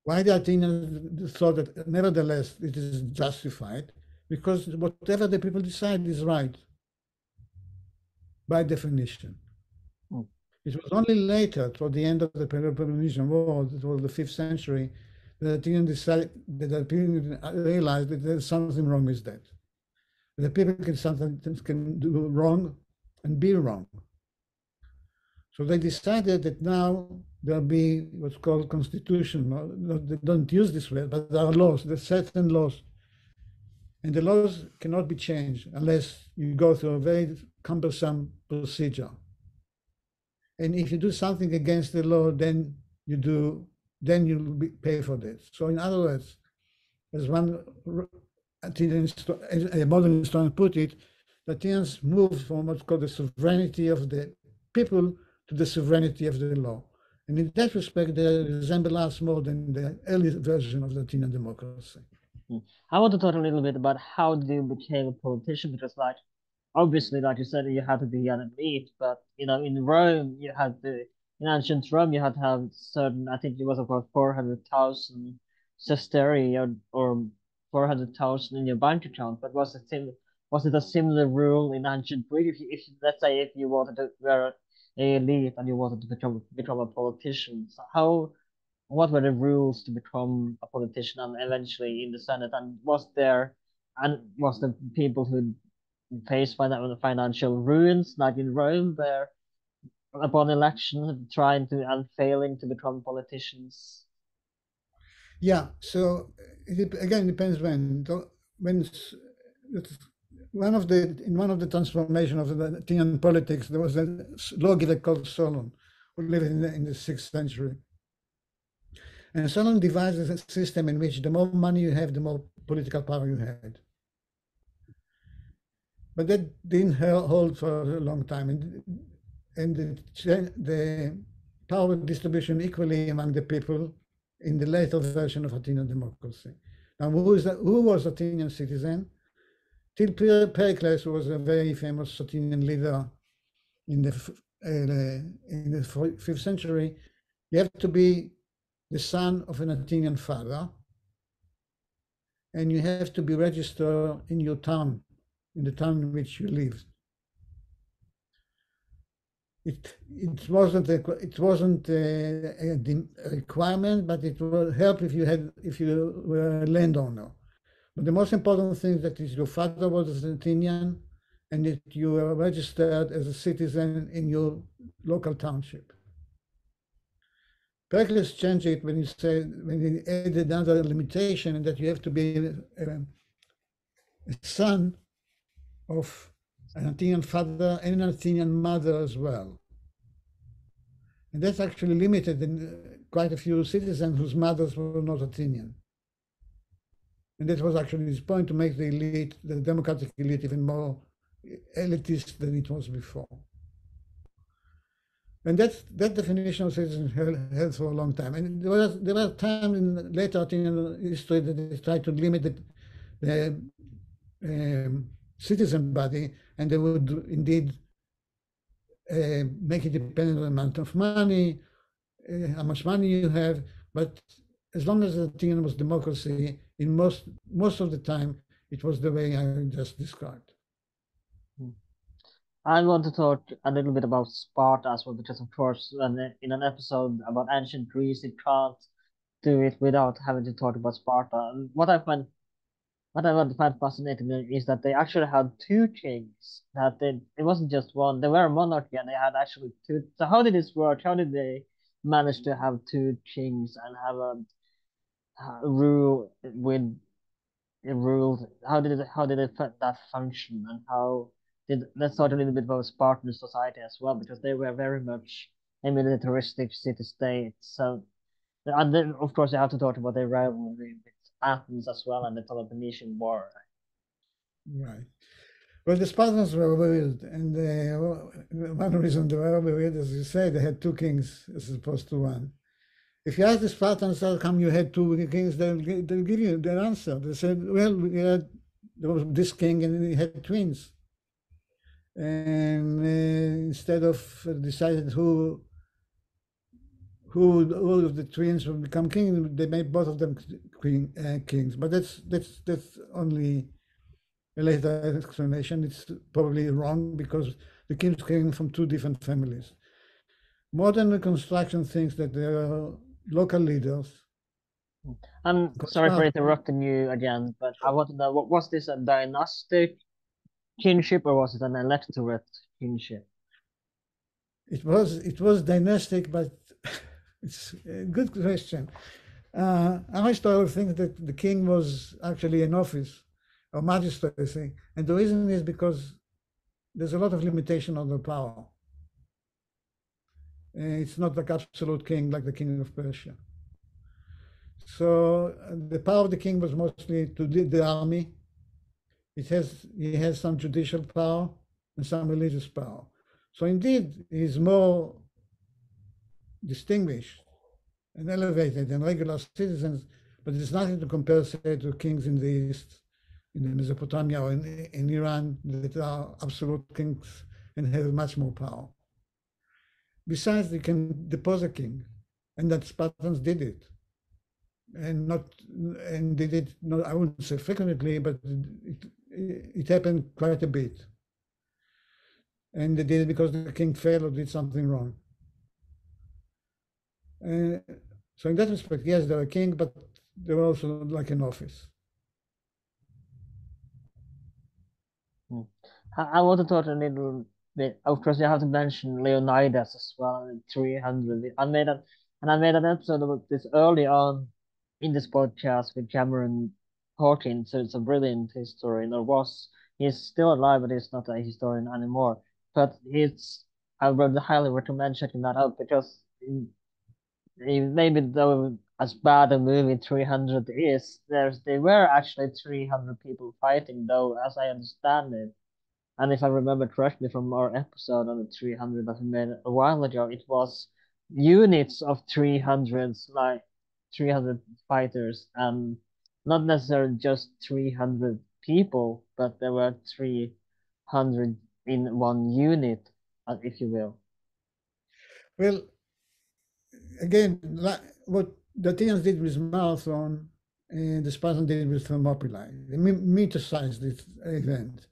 Why the Athenians thought that nevertheless it is justified? Because whatever the people decide is right, by definition. It was only later, toward the end of the Peloponnesian War, it was the 5th century, that the Athenians realized that there's something wrong with that. The people sometimes can do wrong and be wrong. So they decided that now there'll be what's called constitution. They don't use this word, but there are laws, there's certain laws. And the laws cannot be changed unless you go through a very cumbersome procedure. And if you do something against the law, then you'll pay for this. So in other words, as one Athenian, a modern historian put it, the Athenians moved from what's called the sovereignty of the people to the sovereignty of the law. And in that respect, they resemble us more than the early version of the Athenian democracy. I want to talk a little bit about how you became a politician, because obviously, like you said, you had to be an elite, but in Rome, in ancient Rome, you had to have certain, I think it was about 400,000 sestertii or 400,000 in your bank account. But was it a similar rule in ancient Greece? If let's say if you wanted to wear a elite and you wanted to become a politician, so what were the rules to become a politician and eventually in the Senate? And was the people who faced financial ruins, like in Rome, where upon election trying to and failing to become politicians? Yeah, so again depends when in one of the transformation of the Athenian politics, there was a lawgiver called Solon, who lived in the 6th century. And Solon devised a system in which the more money you have, the more political power you had. But that didn't hold for a long time. And the power distribution equally among the people in the later version of Athenian democracy. Now, who was Athenian citizen? Till Pericles, who was a very famous Athenian leader in the 5th century, you have to be the son of an Athenian father, and you have to be registered in your town, in the town in which you live. it wasn't a requirement, but it will help if you were a landowner. But the most important thing that is your father was an Athenian, and that you were registered as a citizen in your local township. Pericles changed it when he added another limitation, and that you have to be a son of an Athenian father and an Athenian mother as well. And that's actually limited in quite a few citizens whose mothers were not Athenian. And that was actually his point, to make the elite, the democratic elite, even more elitist than it was before. And that definition of citizenship held for a long time. And there were times in later Athenian history that they tried to limit the citizen body, and they would indeed make it dependent on the amount of money, how much money you have. But as long as Athenian was democracy, in most of the time, it was the way I just described. I want to talk a little bit about Sparta as well, because of course, in an episode about ancient Greece, it can't do it without having to talk about Sparta. And what I find fascinating is that they actually had two kings. It wasn't just one. They were a monarchy, and they had actually two. So how did this work? How did they manage to have two kings and have a rule with ruled? That function, and how did let's talk a little bit about Spartan society as well, because they were very much a militaristic city-state. So, and then of course you have to talk about their rivalry with Athens as well, and the Peloponnesian War. Right. Well, the Spartans were weird, and one reason they were weird, as you say, they had two kings as opposed to one. If you ask the Spartans how come you had two kings, they'll give you their answer. They said, well, there was this king and he had twins. And instead of deciding who of the twins would become king, they made both of them kings. But that's only a later explanation. It's probably wrong because the kings came from two different families. Modern reconstruction thinks that there are local leaders. I'm sorry for interrupting you again, but I want to know, was this a dynastic kinship or was it an electorate kinship? It was dynastic, but it's a good question. Aristotle thinks that the king was actually an office or magistracy, and the reason is because there's a lot of limitation on the power. It's not like absolute king like the king of Persia. So the power of the king was mostly to lead the army. He has some judicial power and some religious power. So indeed, he's more distinguished and elevated than regular citizens, but it's nothing to compare, say, to kings in the East, in Mesopotamia or in Iran, that are absolute kings and have much more power. Besides, they can depose a king, and that Spartans did it. And did it not, I wouldn't say frequently, but it happened quite a bit. And they did it because the king failed or did something wrong. So in that respect, yes, they were a king, but they were also like an office. I want to talk a little bit. Of course, you have to mention Leonidas as well in 300. I made an episode about this early on in this podcast with Cameron Hawkins. So it's a brilliant historian, or was. He's still alive, but he's not a historian anymore. But I would highly recommend checking that out because maybe though as bad a movie 300 is, they were actually 300 people fighting, though, as I understand it. And if I remember correctly from our episode on the 300 that we made a while ago, it was units of 300s, like 300 fighters, and not necessarily just 300 people, but there were 300 in one unit, if you will. Well, again, what the Athenians did with Marathon and the Spartans did with Thermopylae. They mythicized this event.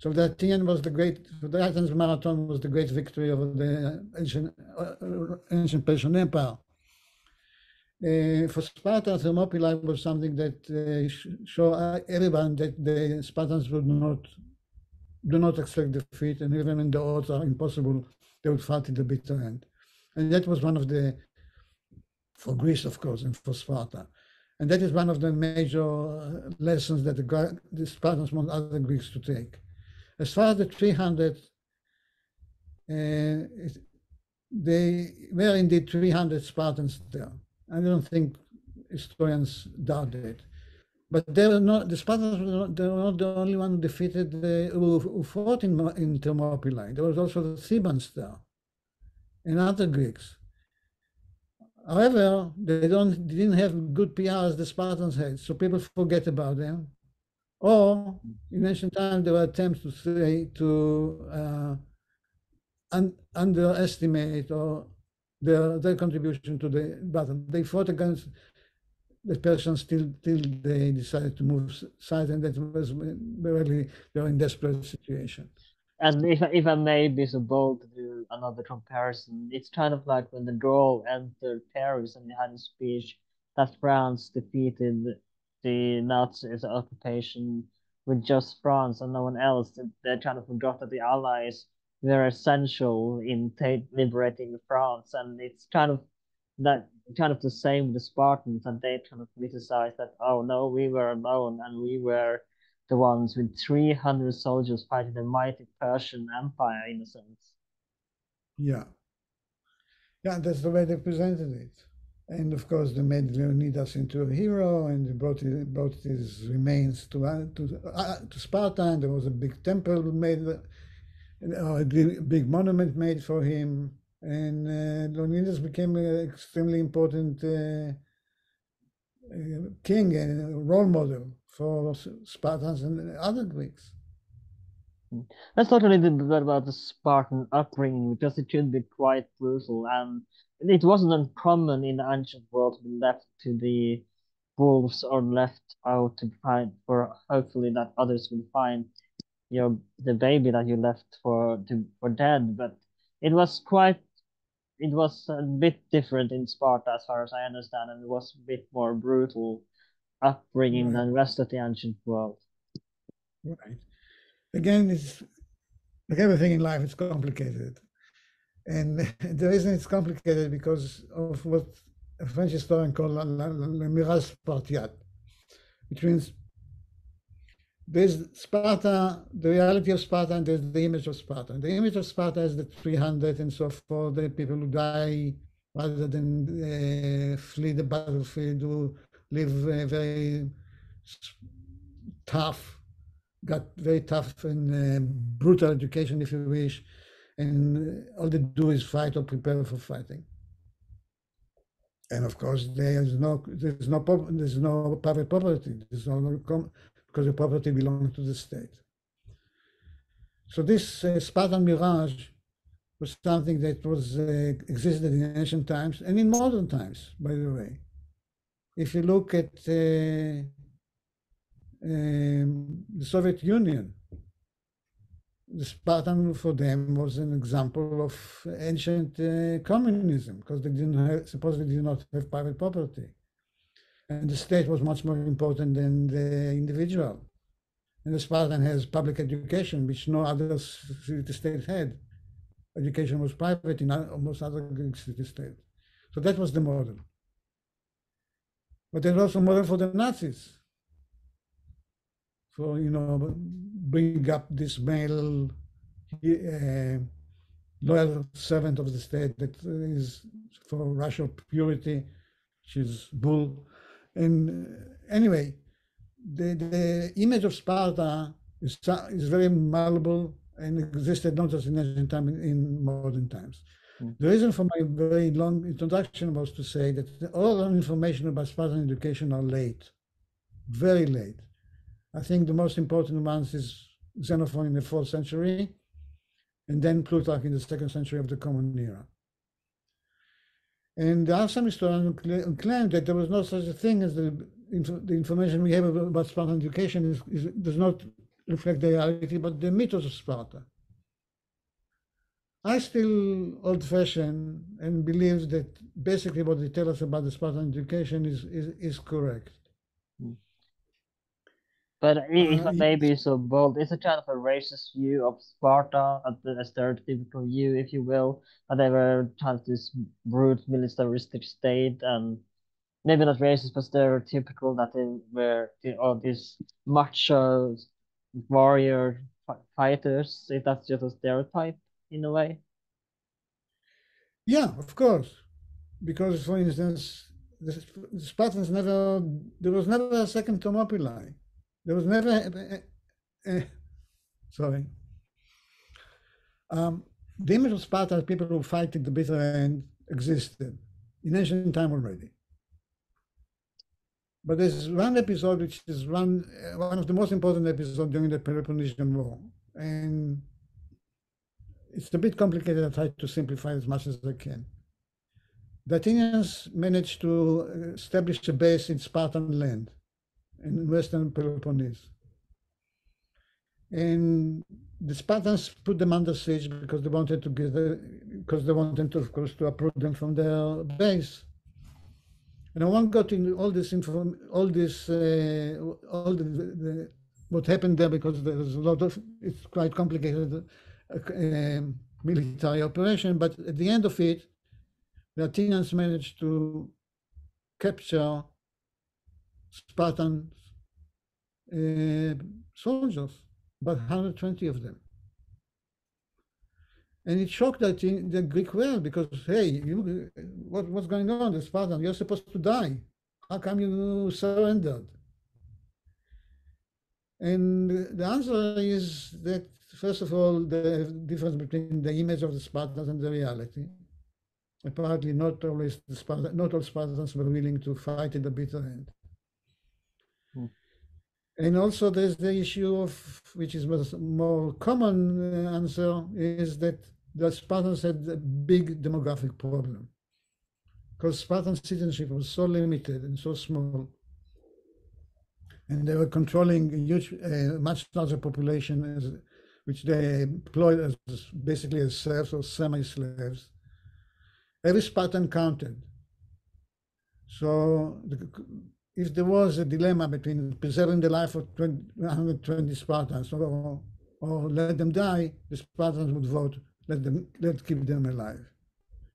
So the Athenian was the great, the Athens Marathon was the great victory over the ancient Persian Empire. For Sparta, Thermopylae was something that show everyone that the Spartans do not expect defeat, and even when the odds are impossible, they would fight to the bitter end. And that was one of the, for Greece, of course, and for Sparta. And that is one of the major lessons that the Spartans want other Greeks to take. As far as the 300, they were indeed 300 Spartans there. I don't think historians doubt it. But they were not, the Spartans were not the only one who defeated, who fought in Thermopylae. There was also the Thebans there and other Greeks. However, they didn't have good PR as the Spartans had, so people forget about them. Or in ancient times, there were attempts to underestimate or their contribution to the battle. They fought against the Persians till they decided to move south, and that was really they were in desperate situation. And if I may be so bold to do another comparison, it's kind of like when the Gauls entered Paris and they had a speech that France defeated the Nazis occupation with just France and no one else. They kind of forgot that the Allies were essential in liberating France, and it's kind of the same with the Spartans, and they kind of criticized that, oh no, we were alone and we were the ones with 300 soldiers fighting the mighty Persian Empire, in a sense. Yeah. Yeah, that's the way they presented it. And of course, they made Leonidas into a hero, and they brought his remains to Sparta, and there was a big temple made, a big monument made for him, and Leonidas became an extremely important king and a role model for Spartans and other Greeks. Let's talk a little bit about the Spartan upbringing, because it could be quite brutal, and it wasn't uncommon in the ancient world to be left to the wolves or left out to find for hopefully that others will find the baby that you left for dead. But it was a bit different in Sparta as far as I understand, and it was a bit more brutal upbringing Right. than the rest of the ancient world. Right. Again, it's like everything in life, it's complicated. And the reason it's complicated because of what a French historian called le mirage spartiate, which means there's Sparta, the reality of Sparta, and there's the image of Sparta. The image of Sparta is the 300 and so forth, the people who die rather than flee the battlefield, who live very tough, got very tough and brutal education, if you wish, and all they do is fight or prepare for fighting. And of course, there's no private property. Because the property belongs to the state. So this Spartan mirage was something that was existed in ancient times and in modern times, by the way. If you look at the Soviet Union, the Spartan for them was an example of ancient communism, because they supposedly did not have private property. And the state was much more important than the individual. And the Spartan has public education, which no other city-state had. Education was private in almost other Greek city-states. So that was the model. But there's also a model for the Nazis. For, bring up this male loyal servant of the state that is for racial purity, which is bull. And anyway, the image of Sparta is very malleable and existed not just in ancient time, in modern times. The reason for my very long introduction was to say that all information about Spartan education are late, very late. I think the most important ones is Xenophon in the 4th century, and then Plutarch in the 2nd century of the Common Era. And there are some historians who claim that there was no such a thing as the information we have about Spartan education does not reflect the reality, but the mythos of Sparta. I still old-fashioned and believe that basically what they tell us about the Spartan education is correct. Mm. But if I may Yes, be so bold, it's a kind of a racist view of Sparta, a stereotypical view, if you will, that they were kind of this brute militaristic state, and maybe not racist, but stereotypical that they were all these macho warrior fighters. If that's just a stereotype in a way. yeah, of course. Because, for instance, the Spartans never, there was never a second Thermopylae. There was never, sorry. Um, the image of Sparta as people who fight at the bitter end existed in ancient time already. But there's one episode which is one of the most important episodes during the Peloponnesian War. And it's a bit complicated. I try to simplify as much as I can. The Athenians managed to establish a base in Spartan land in western Peloponnese. And the Spartans put them under siege because they wanted to because they wanted to, of course, to uproot them from their base. And I won't go into all this all what happened there because there's a lot of it's quite complicated military operation. But at the end of it, the Athenians managed to capture Spartan uh, soldiers, about 120 of them. And it shocked the Greek world because, hey, what's going on? The Spartans, you're supposed to die. How come you surrendered? And the answer is that, first of all, the difference between the image of the Spartans and the reality. Apparently, not all Spartans were willing to fight at the bitter end. Mm. And also, there's the issue of, which is a more common answer, is that the Spartans had a big demographic problem because Spartan citizenship was so limited and so small, and they were controlling a huge, much larger population, which they employed as basically as serfs or semi-slaves. Every Spartan counted. So if there was a dilemma between preserving the life of 120 Spartans or let them die, the Spartans would vote, let's keep them alive.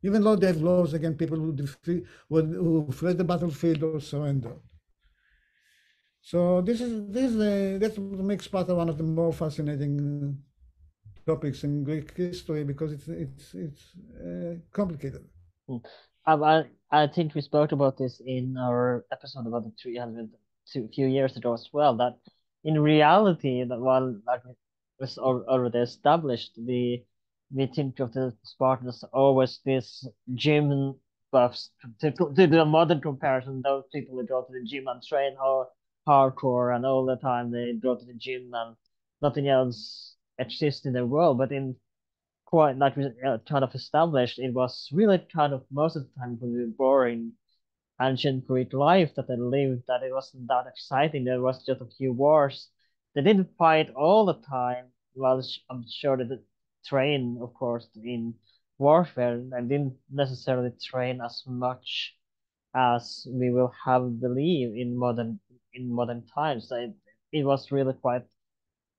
Even though they have laws against people who fled the battlefield or surrendered. So that's what makes Sparta one of the more fascinating topics in Greek history because it's complicated. Mm. I think we spoke about this in our episode about the 300 a few years ago as well. That in reality, that while like it was already established, we think of the Spartans always this gym buffs to the modern comparison. Those people who go to the gym and train hardcore and all the time they go to the gym and nothing else exists in the world. But in quite like kind of established, it was really kind of most of the time really boring ancient Greek life that they lived, that it wasn't that exciting. There was just a few wars. They didn't fight all the time. Well, I'm sure that they train, of course, in warfare and didn't necessarily train as much as we will have believe in modern times. It was really quite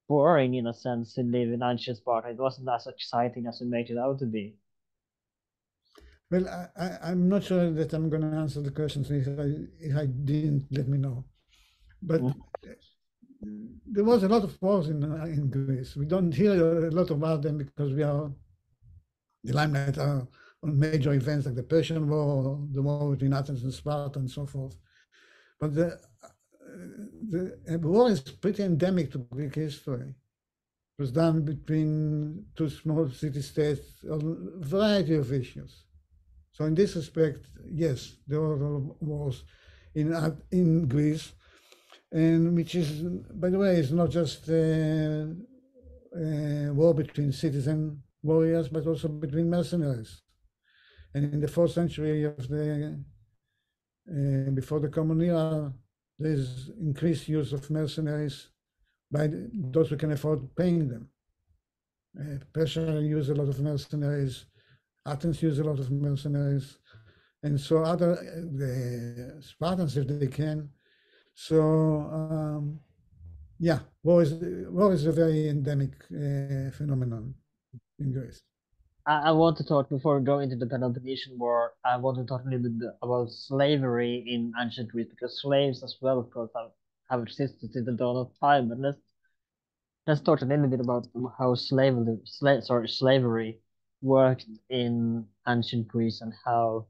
boring in a sense to live in ancient Sparta. It wasn't as exciting as we made it out to be. Well, I'm not sure that I'm going to answer the questions if I didn't let me know. But Mm. there was a lot of wars in Greece. We don't hear a lot about them because we are the limelight are on major events like the Persian War, the war between Athens and Sparta, and so forth. But the war is pretty endemic to Greek history. It was done between two small city-states on a variety of issues. So in this respect, yes, there were wars in Greece, and which is, by the way, is not just a war between citizen warriors, but also between mercenaries. And in the 4th century of the before the Common Era, there's increased use of mercenaries by those who can afford paying them. Persia used a lot of mercenaries. Athens used a lot of mercenaries, and so other the Spartans if they can. So yeah, war is a very endemic phenomenon in Greece. I want to talk before we go into the Peloponnesian War. I want to talk a little bit about slavery in ancient Greece because slaves as well, of course, have existed since the dawn of time. But let's talk a little bit about how slavery worked in ancient Greece and how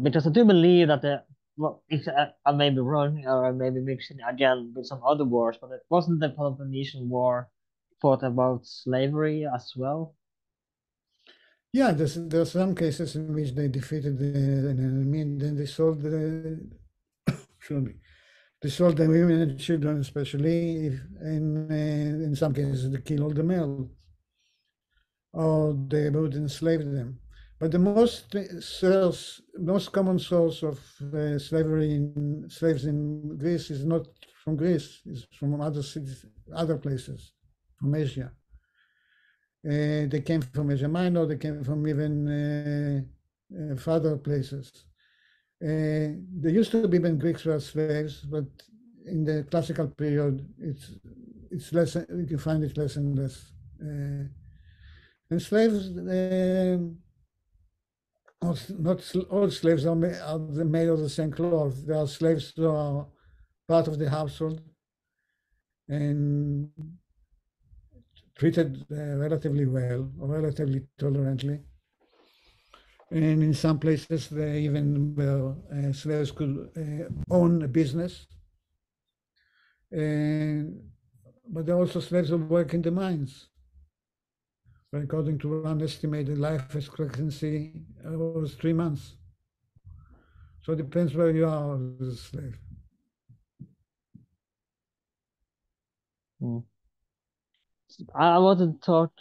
because I do believe that the well, if I may be wrong or I may be mixing again with some other wars, but it wasn't the Peloponnesian War fought about slavery as well. Yeah, there are some cases in which they defeated an enemy and then they sold the, excuse me, they sold the women and children, especially if, in some cases they killed all the male, or they would enslave them. But the most common source of slaves in Greece is not from Greece; it's from other cities, other places, from Asia. They came from Asia Minor. They came from even further places. There used to be when Greeks were slaves, but in the classical period, it's less. You can find it less and less. And slaves, not all slaves are made of the same cloth. There are slaves who are part of the household and treated relatively well or relatively tolerantly. And in some places, they even slaves could own a business. And, but there are also slaves who work in the mines. But according to one estimated life expectancy was 3 months. So it depends where you are as a slave. Mm. I want to talk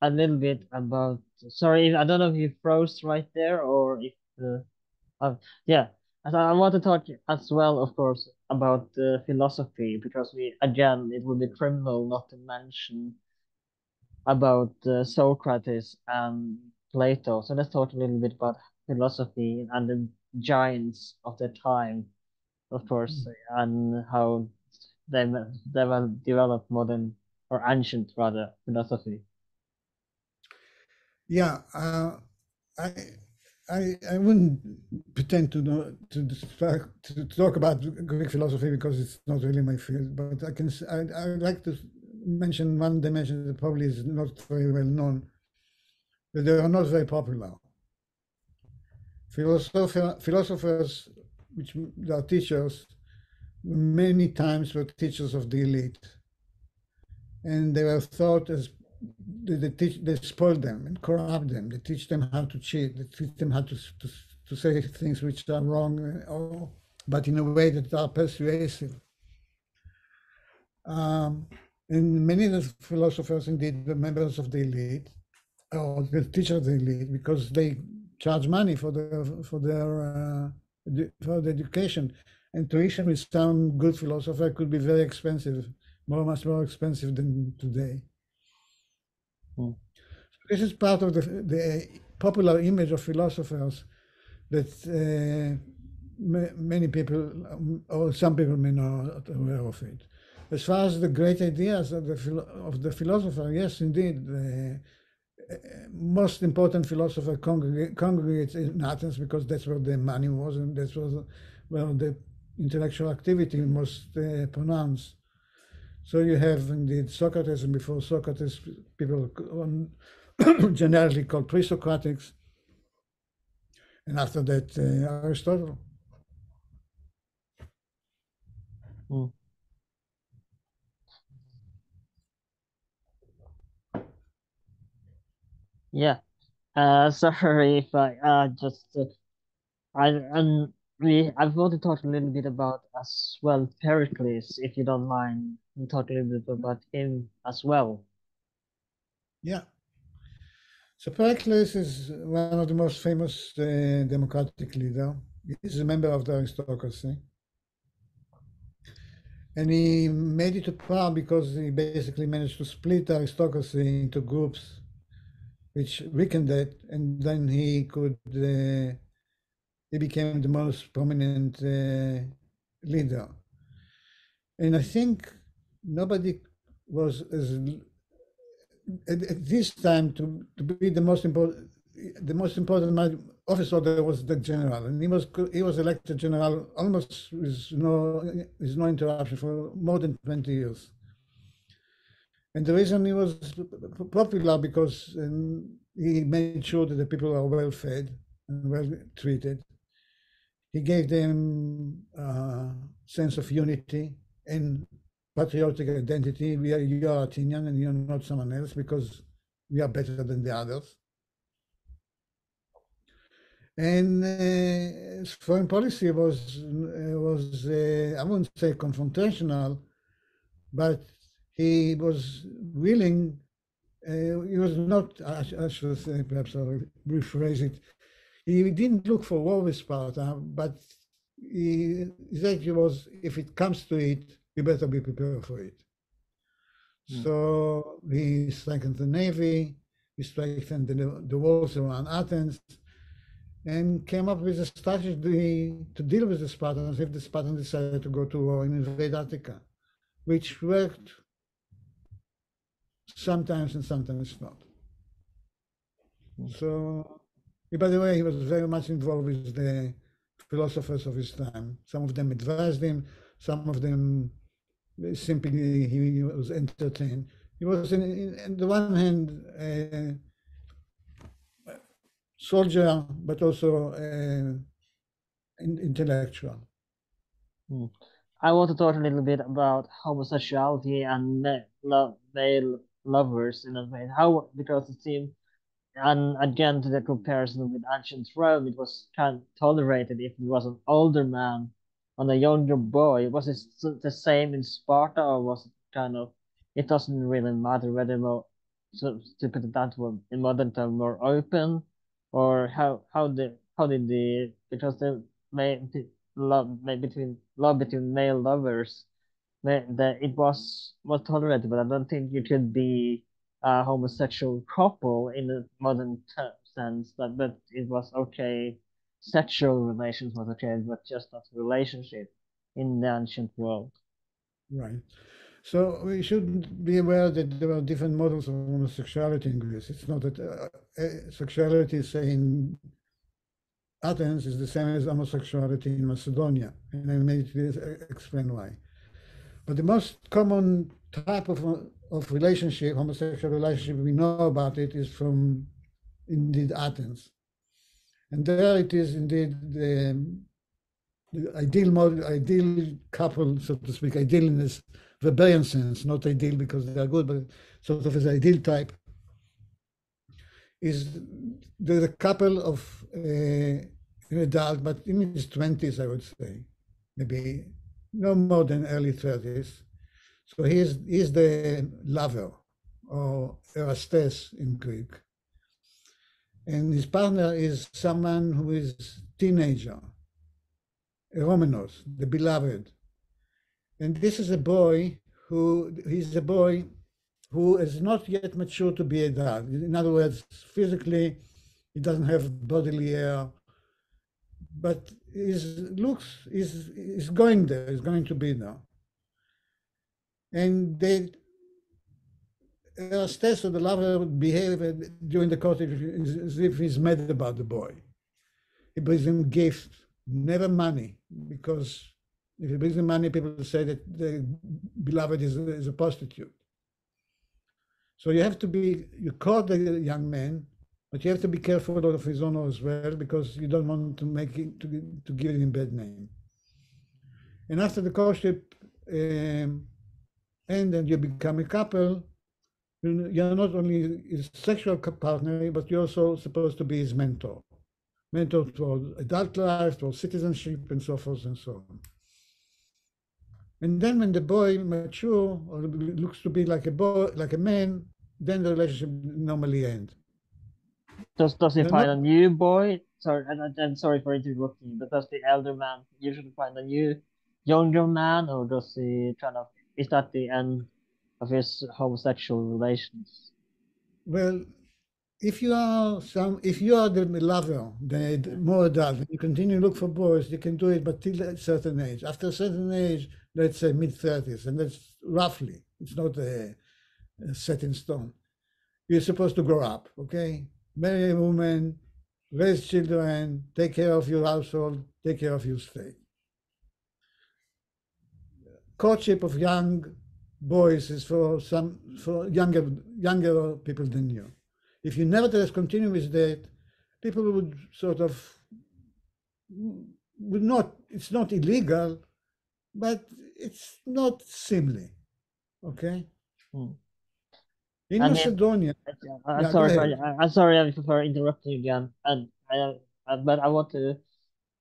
a little bit about. Sorry, I don't know if you froze right there or if. Yeah, I want to talk as well, of course, about philosophy because we again it would be criminal not to mention about Socrates and Plato. So let's talk a little bit about philosophy and the giants of the time, of course, and how they will develop modern or ancient rather philosophy. Yeah, I, I wouldn't pretend to know to talk about Greek philosophy because it's not really my field. But I'd like to mention one dimension that probably is not very well known, but they are not very popular. Philosophers, which are teachers, many times were teachers of the elite, and they were thought as they spoil them and corrupt them. They teach them how to cheat. They teach them how to say things which are wrong, but in a way that are persuasive. Um, and many of the philosophers indeed were members of the elite or the teachers of the elite because they charge money for the education. And tuition with some good philosopher could be very expensive, much more expensive than today. Mm. This is part of the popular image of philosophers that many people, or some people may not aware of it. As far as the great ideas of the philosopher, yes, indeed, the most important philosopher congregates in Athens because that's where the money was and that's where the intellectual activity most pronounced. So you have indeed Socrates, and before Socrates, people generally called pre-Socratics, and after that, Aristotle. Mm. Yeah. Sorry if I just I and I want to talk a little bit about as well Pericles, if you don't mind. We talk a little bit about him as well. Yeah. So Pericles is one of the most famous democratic leader. He's a member of the aristocracy. And he made it to power because he basically managed to split the aristocracy into groups, which weakened it, and then he became the most prominent leader. And I think nobody was as at this time to be the most important officer there was the general, and he was elected general almost with no interruption for more than 20 years. And the reason he was popular because he made sure that the people are well fed and well treated. He gave them a sense of unity and patriotic identity. You are Athenian and you're not someone else because we are better than the others. And his foreign policy was I wouldn't say confrontational, but he was willing. He was not. I should say, perhaps I'll rephrase it. He didn't look for war with Sparta, but his attitude was, if it comes to it, we better be prepared for it. So he strengthened the navy, he strengthened the walls around Athens, and came up with a strategy to deal with the Spartans if the Spartans decided to go to war and invade Attica, which worked sometimes and sometimes not. So, by the way, he was very much involved with the philosophers of his time. Some of them advised him, some of them simply he was entertained. He was, on the one hand, a soldier, but also intellectual. I want to talk a little bit about homosexuality and male lovers in a way. How, because it seems, and again to the comparison with ancient Rome, it was kind of tolerated if it was an older man on a younger boy. Was it the same in Sparta, or was it kind of, it doesn't really matter whether more, so to put it that way, in modern terms, more open, or how did the, because the love between male lovers, it was tolerated, but I don't think you could be a homosexual couple in a modern sense. But it was okay. Sexual relations was okay, but just not relationship in the ancient world. Right. So we should be aware that there are different models of homosexuality in Greece. It's not that sexuality, say, in Athens is the same as homosexuality in Macedonia, and I may explain why. But the most common type of relationship, homosexual relationship we know about it, is from indeed Athens. And there it is indeed the ideal model, ideal couple, so to speak, ideal in this Weberian sense, not ideal because they are good, but sort of as ideal type, is the couple of an adult, but in his 20s, I would say, maybe no more than early 30s. So he's the lover, or erastes in Greek. And his partner is someone who is teenager, Eromenos, the beloved. And this is a boy he's a boy who is not yet mature to be a dad. In other words, physically, he doesn't have bodily hair, but his looks is going there, is going to be there. And Erastes, the lover, would behave during the court as if he's mad about the boy. He brings him gifts, never money, because if he brings him money, people say that the beloved is a prostitute. So you court the young man, but you have to be careful of his honor as well, because you don't want to make it to give him a bad name. And after the courtship and you become a couple, you're not only his sexual partner, but you're also supposed to be his mentor for adult life, for citizenship, and so forth and so on. And then when the boy mature or looks to be like a boy, like a man, then the relationship normally ends. Does he find a new boy? Sorry, and sorry for interrupting, but does the elder man usually find a new younger man, or does he kind of is that the end of his homosexual relations? Well, if you are the lover, the Mm, more adult, and you continue to look for boys, you can do it, but till a certain age. After a certain age, let's say mid-30s, and that's roughly, it's not set in stone. You're supposed to grow up, okay? Marry a woman, raise children, take care of your household, take care of your state. Courtship of young boys is for younger people than you. If you nevertheless continue with that, people would sort of would not. It's not illegal, but it's not seemly. Okay. mm. In I mean, Macedonia, I'm yeah. Go sorry for ahead. I'm sorry for interrupting you again, and but I want to.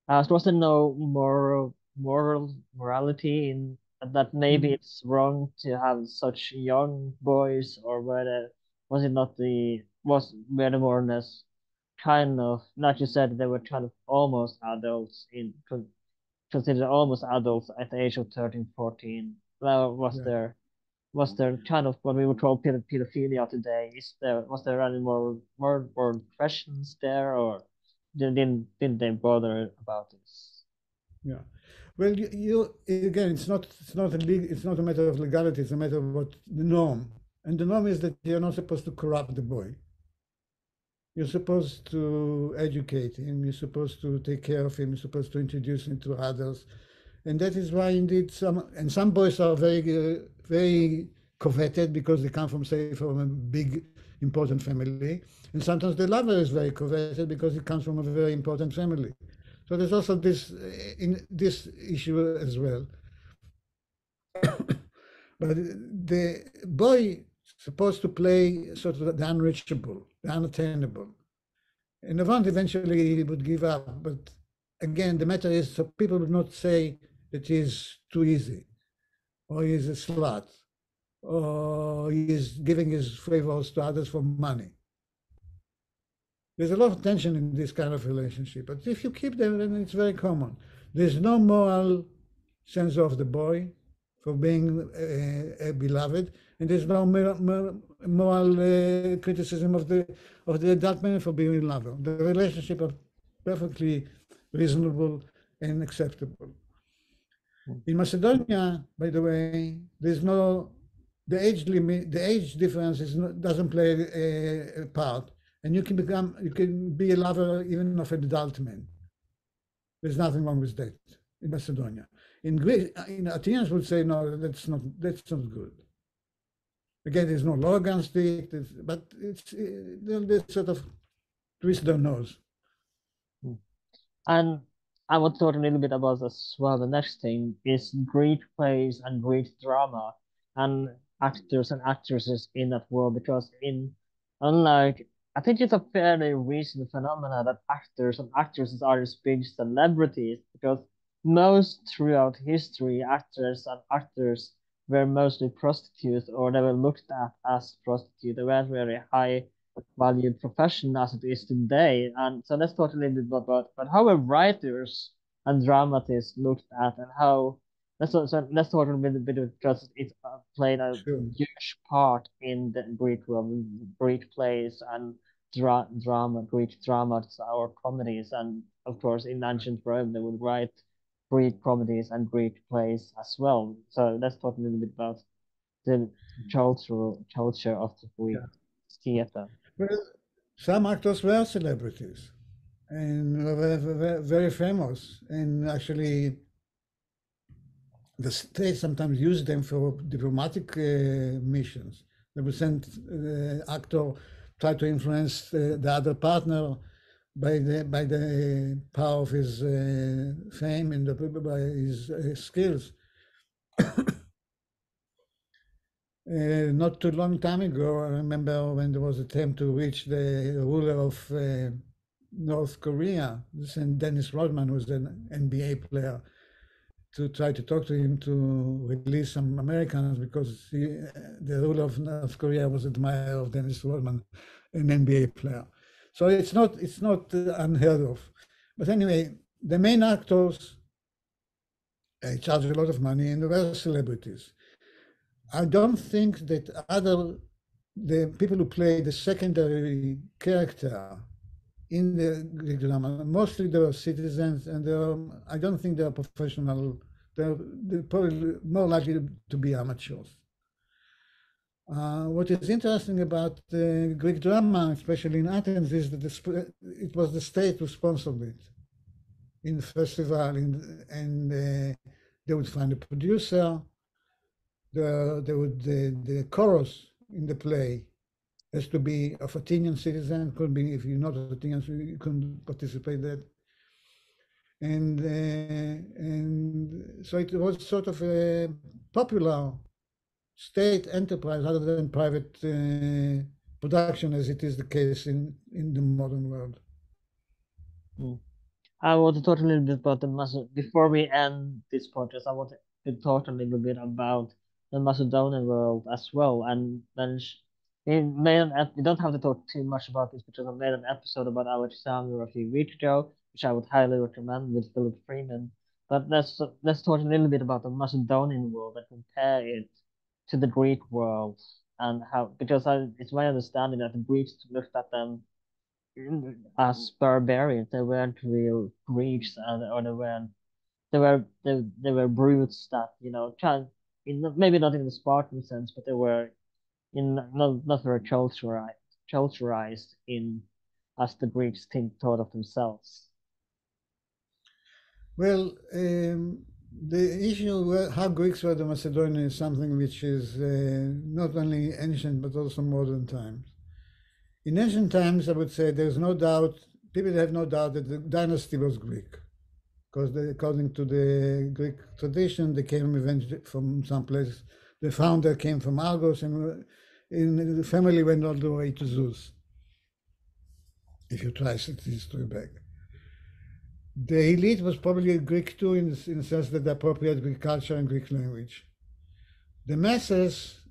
I was supposed to know morality in that maybe Mm, it's wrong to have such young boys, or whether was it not the was were the more or less kind of like you said they were kind of almost adults considered almost adults at the age of 13, 14. Well, yeah. was there kind of what we would call pedophilia today? Is there was there any more questions there, or didn't they bother about this? Yeah. Well, you again, it's not a matter of legality. It's a matter of what the norm, and the norm is that you're not supposed to corrupt the boy. You're supposed to educate him. You're supposed to take care of him. You're supposed to introduce him to others, and that is why indeed some boys are very coveted because they come from, say, from a big important family, and sometimes the lover is very coveted because he comes from a very important family. So there's also this issue as well. But the boy supposed to play sort of the unreachable, the unattainable. And Avant eventually he would give up. But again, the matter is, so people would not say that he's too easy, or he's a slut, or he's giving his favors to others for money. There's a lot of tension in this kind of relationship. But if you keep them, then it's very common. There's no moral sense of the boy for being a beloved, and there's no moral criticism of the adult man for being in love. The relationship are perfectly reasonable and acceptable. In Macedonia, by the way, there's no the age limit. The age difference doesn't play a part, and you can be a lover even of an adult man. There's nothing wrong with that in Macedonia. In Greece, in Athenians would say no, that's not good. Again, there's no law against it, but they sort of twist their nose. And I want to talk a little bit about as well. The next thing is great plays and great drama and actors and actresses in that world. Because in unlike I think it's a fairly recent phenomena that actors and actresses are these big celebrities, because most throughout history actors and actors were mostly prostitutes, or they were looked at as prostitutes. They were very high valued profession as it is today. And so let's talk a little bit about how a writers and dramatists looked at, and how let's talk a little bit because it played a Sure. huge part in the Greek world, Greek plays and drama, Greek dramas or comedies, and of course in ancient Rome they would write Greek comedies and Greek plays as well. So let's talk a little bit about the culture of the Greek Yeah. theater. Well, some actors were celebrities and were very famous. And actually, the state sometimes used them for diplomatic missions. They would send the actor try to influence the other partner by the power of his fame and by his skills. Not too long time ago, I remember when there was an attempt to reach the ruler of North Korea, and Dennis Rodman was an NBA player, to try to talk to him to release some Americans because the ruler of North Korea was admirer of Dennis Rodman, an NBA player. So it's not unheard of. But anyway, the main actors They charge a lot of money and they were celebrities. I don't think that the people who play the secondary character in the Greek drama, mostly they were citizens, and I don't think they are professional. They're probably more likely to be amateurs. What is interesting about Greek drama, especially in Athens, is that it was the state who sponsored it in the festival, and they would find a producer. The chorus in the play has to be of Athenian citizen. Could be if you're not Athenian, you couldn't participate that. And so it was sort of a popular state enterprise rather than private production, as it is the case in the modern world. Mm. I want to talk a little bit about the before we end this podcast. I want to talk a little bit about the Macedonian world as well. And then we don't have to talk too much about this because I made an episode about Alexander a few weeks ago, which I would highly recommend with Philip Freeman. But let's talk a little bit about the Macedonian world and compare it to the Greek world and how because it's my understanding that the Greeks looked at them as barbarians. They weren't real Greeks, and or they were brutes that maybe not in the Spartan sense, but they were in not very culturized in as the Greeks thought of themselves. Well, the issue how Greeks were the Macedonians is something which is not only ancient but also modern times. In ancient times, I would say there's no doubt, people have no doubt that the dynasty was Greek, because according to the Greek tradition, they came eventually from some place. The founder came from Argos, and the family went all the way to Zeus, if you trace its history back. The elite was probably Greek too, in the sense that they appropriate Greek culture and Greek language. The masses,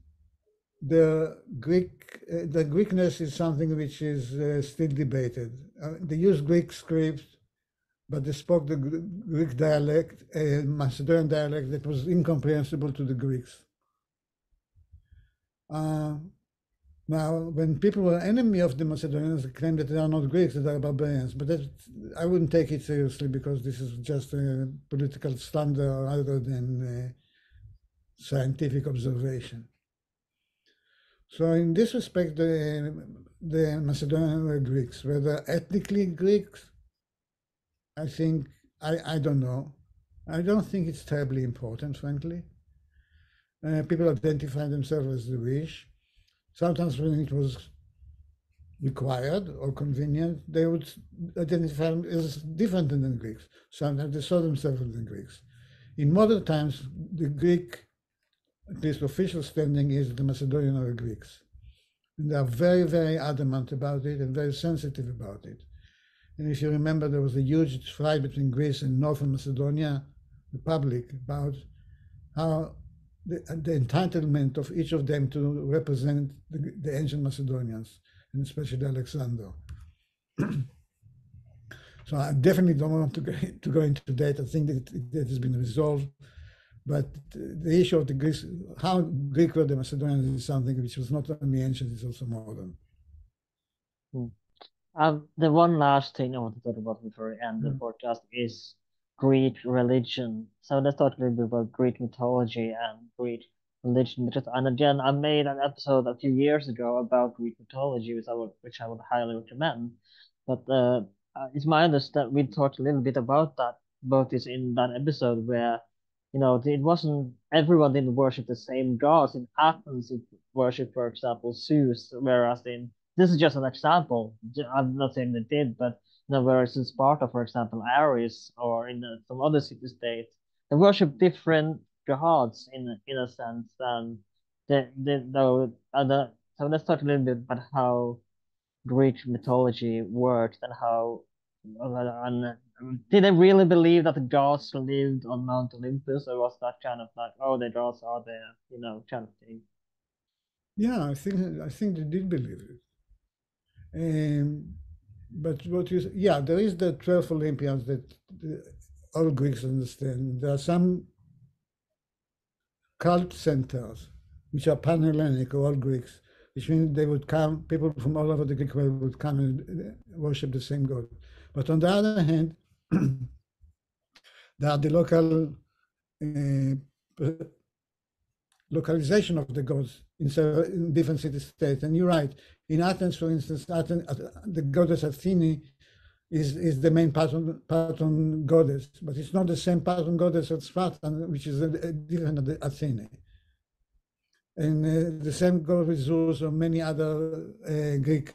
the Greekness is something which is still debated. They use Greek script, but they spoke the Greek dialect, Macedonian dialect that was incomprehensible to the Greeks. Now, when people were enemy of the Macedonians, they claimed that they are not Greeks, that they are barbarians. But I wouldn't take it seriously because this is just a political slander rather than scientific observation. So in this respect, the Macedonians were Greeks. Whether ethnically Greeks, I think, I don't know. I don't think it's terribly important, frankly. People identify themselves as they wish. Sometimes when it was required or convenient, they would identify as different than the Greeks. Sometimes they saw themselves as the Greeks. In modern times, the Greek, at least official standing, is the Macedonian or the Greeks. And they are very, very adamant about it and very sensitive about it. And if you remember, there was a huge fight between Greece and Northern Macedonia Republic about how the entitlement of each of them to represent the ancient Macedonians, and especially Alexander. So I definitely don't want to go into that. I think that has been resolved. But the issue of the Greeks, how Greek were the Macedonians, is something which was not only ancient, it's also modern. The one last thing I want to talk about before we end the podcast is Greek religion. So let's talk a little bit about Greek mythology and Greek religion. And again, I made an episode a few years ago about Greek mythology, which I would highly recommend. But it's my understanding we talked a little bit about this in that episode where it wasn't everyone didn't worship the same gods. In Athens, it worshiped, for example, Zeus, whereas in this is just an example. I'm not saying they did, but whereas in Sparta, for example, Ares, or in some other city-states, they worship different gods in a sense. And though, so let's talk a little bit about how Greek mythology works and how and did they really believe that the gods lived on Mount Olympus, or was that kind of like, oh, the gods are there, kind of thing? Yeah, I think they did believe it. But there is the 12 Olympians that all Greeks understand. There are some cult centers, which are pan-Hellenic or all Greeks, which means they would come, people from all over the Greek world would come and worship the same god. But on the other hand, there are the local localization of the gods in different city-states. And you're right. In Athens, for instance, the goddess Athene is the main patron goddess, but it's not the same patron goddess at Sparta, which is different than Athene. And the same goes with Zeus or many other Greek.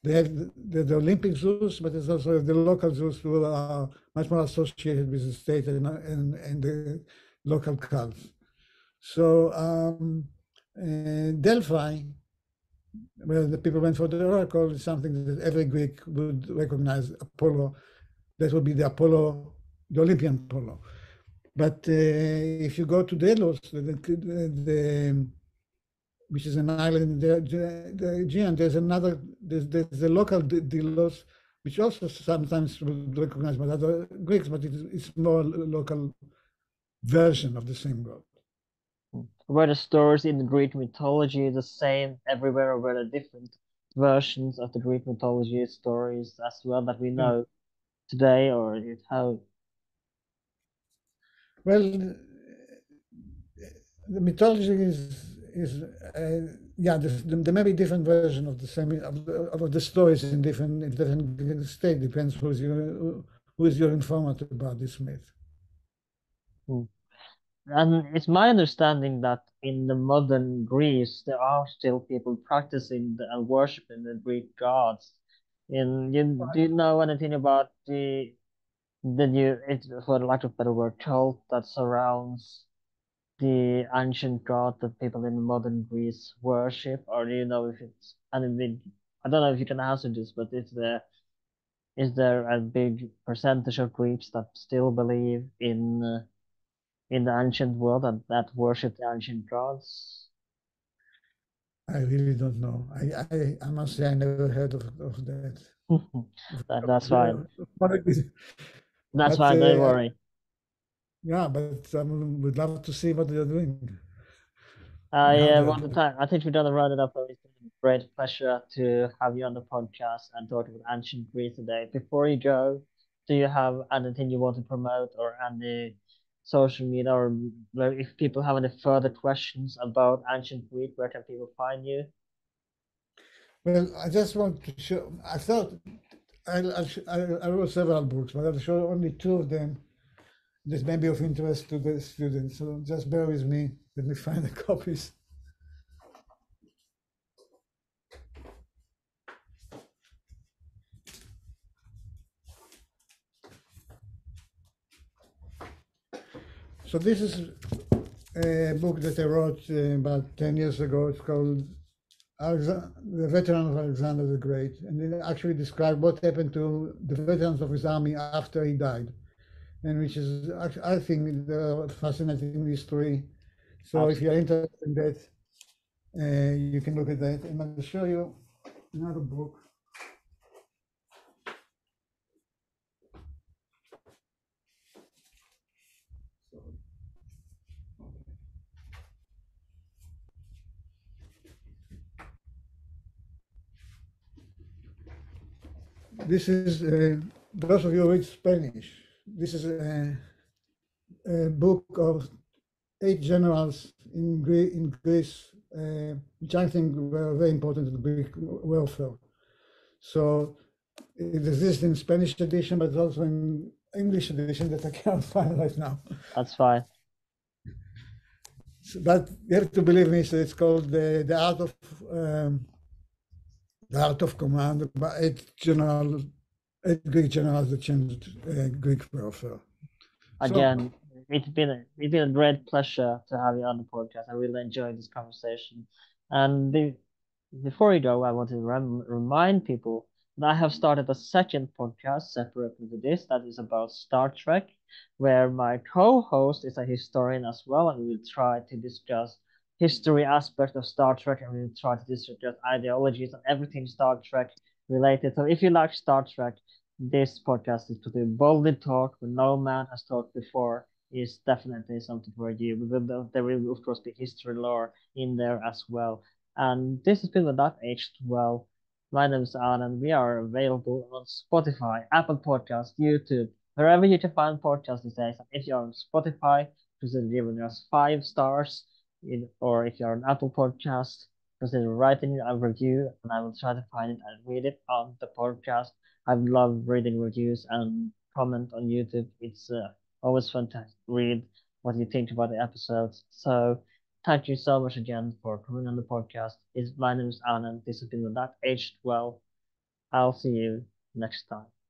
They have the Olympic Zeus, but there's also the local Zeus who are much more associated with the state and the local cults. So Delphi, where the people went for the oracle, is something that every Greek would recognize. Apollo, that would be the Apollo, the Olympian Apollo. But if you go to Delos, which is an island in the Aegean, there's the local Delos, which also sometimes would recognize by other Greeks, but it's more local version of the same god. Were the stories in the Greek mythology the same everywhere, or were there different versions of the Greek mythology stories as well that we know today, or how? Well, the mythology is yeah. There may be different version of the same of the stories in different state. Depends who is your informant about this myth. Hmm. And it's my understanding that in the modern Greece, there are still people practicing and worshiping the Greek gods. And do you know anything about the new, for lack of a better word, cult that surrounds the ancient god that people in modern Greece worship? Or do you know if it's, I don't know if you can answer this, but is there a big percentage of Greeks that still believe in the ancient world and that worship the ancient gods? I really don't know. I must say I never heard of that. That's fine. That's But fine. Don't worry. yeah, but I would love to see what they're doing and I how they're want to doing. thank. I think we're gonna round it up. It's been a great pleasure to have you on the podcast and talk about ancient Greece today. Before you go, do you have anything you want to promote or any social media, or if people have any further questions about ancient Greece, where can people find you? Well, I just want to show. I thought I wrote several books, but I'll show only two of them that may be of interest to the students. So just bear with me. Let me find the copies. So this is a book that I wrote about 10 years ago. It's called The Veteran of Alexander the Great. And it actually described what happened to the veterans of his army after he died. And which is, I think, a fascinating history. So if you're interested in that, you can look at that. And I'll show you another book. This is, those of you who read Spanish, this is a book of 8 generals in Greece, which I think were very important to the Greek welfare. So it exists in Spanish edition, but also in English edition that I can't find right now. That's fine. So, but you have to believe me. So it's called the art of command by 8 Greek generals that changed Greek warfare. Again, it's been a great pleasure to have you on the podcast. I really enjoyed this conversation. And before we go, I want to remind people that I have started a second podcast separately to this that is about Star Trek, where my co-host is a historian as well, and we will try to discuss history aspect of Star Trek, and we will try to discuss ideologies and everything Star Trek related. So if you like Star Trek, this podcast is to do boldly talk when no man has talked before is definitely something for you. There will of course be history lore in there as well. And this has been Without Aged Well. My name is Alan, and we are available on Spotify, Apple Podcasts, YouTube, wherever you can find podcasts these days. And if you're on Spotify, consider giving us 5 stars, or if you're on Apple Podcast, consider writing a review, and I will try to find it and read it on the podcast. I love reading reviews and comment on YouTube. It's always fun to read what you think about the episodes. So thank you so much again for coming on the podcast. My name is Anand. This has been That Aged Well. I'll see you next time.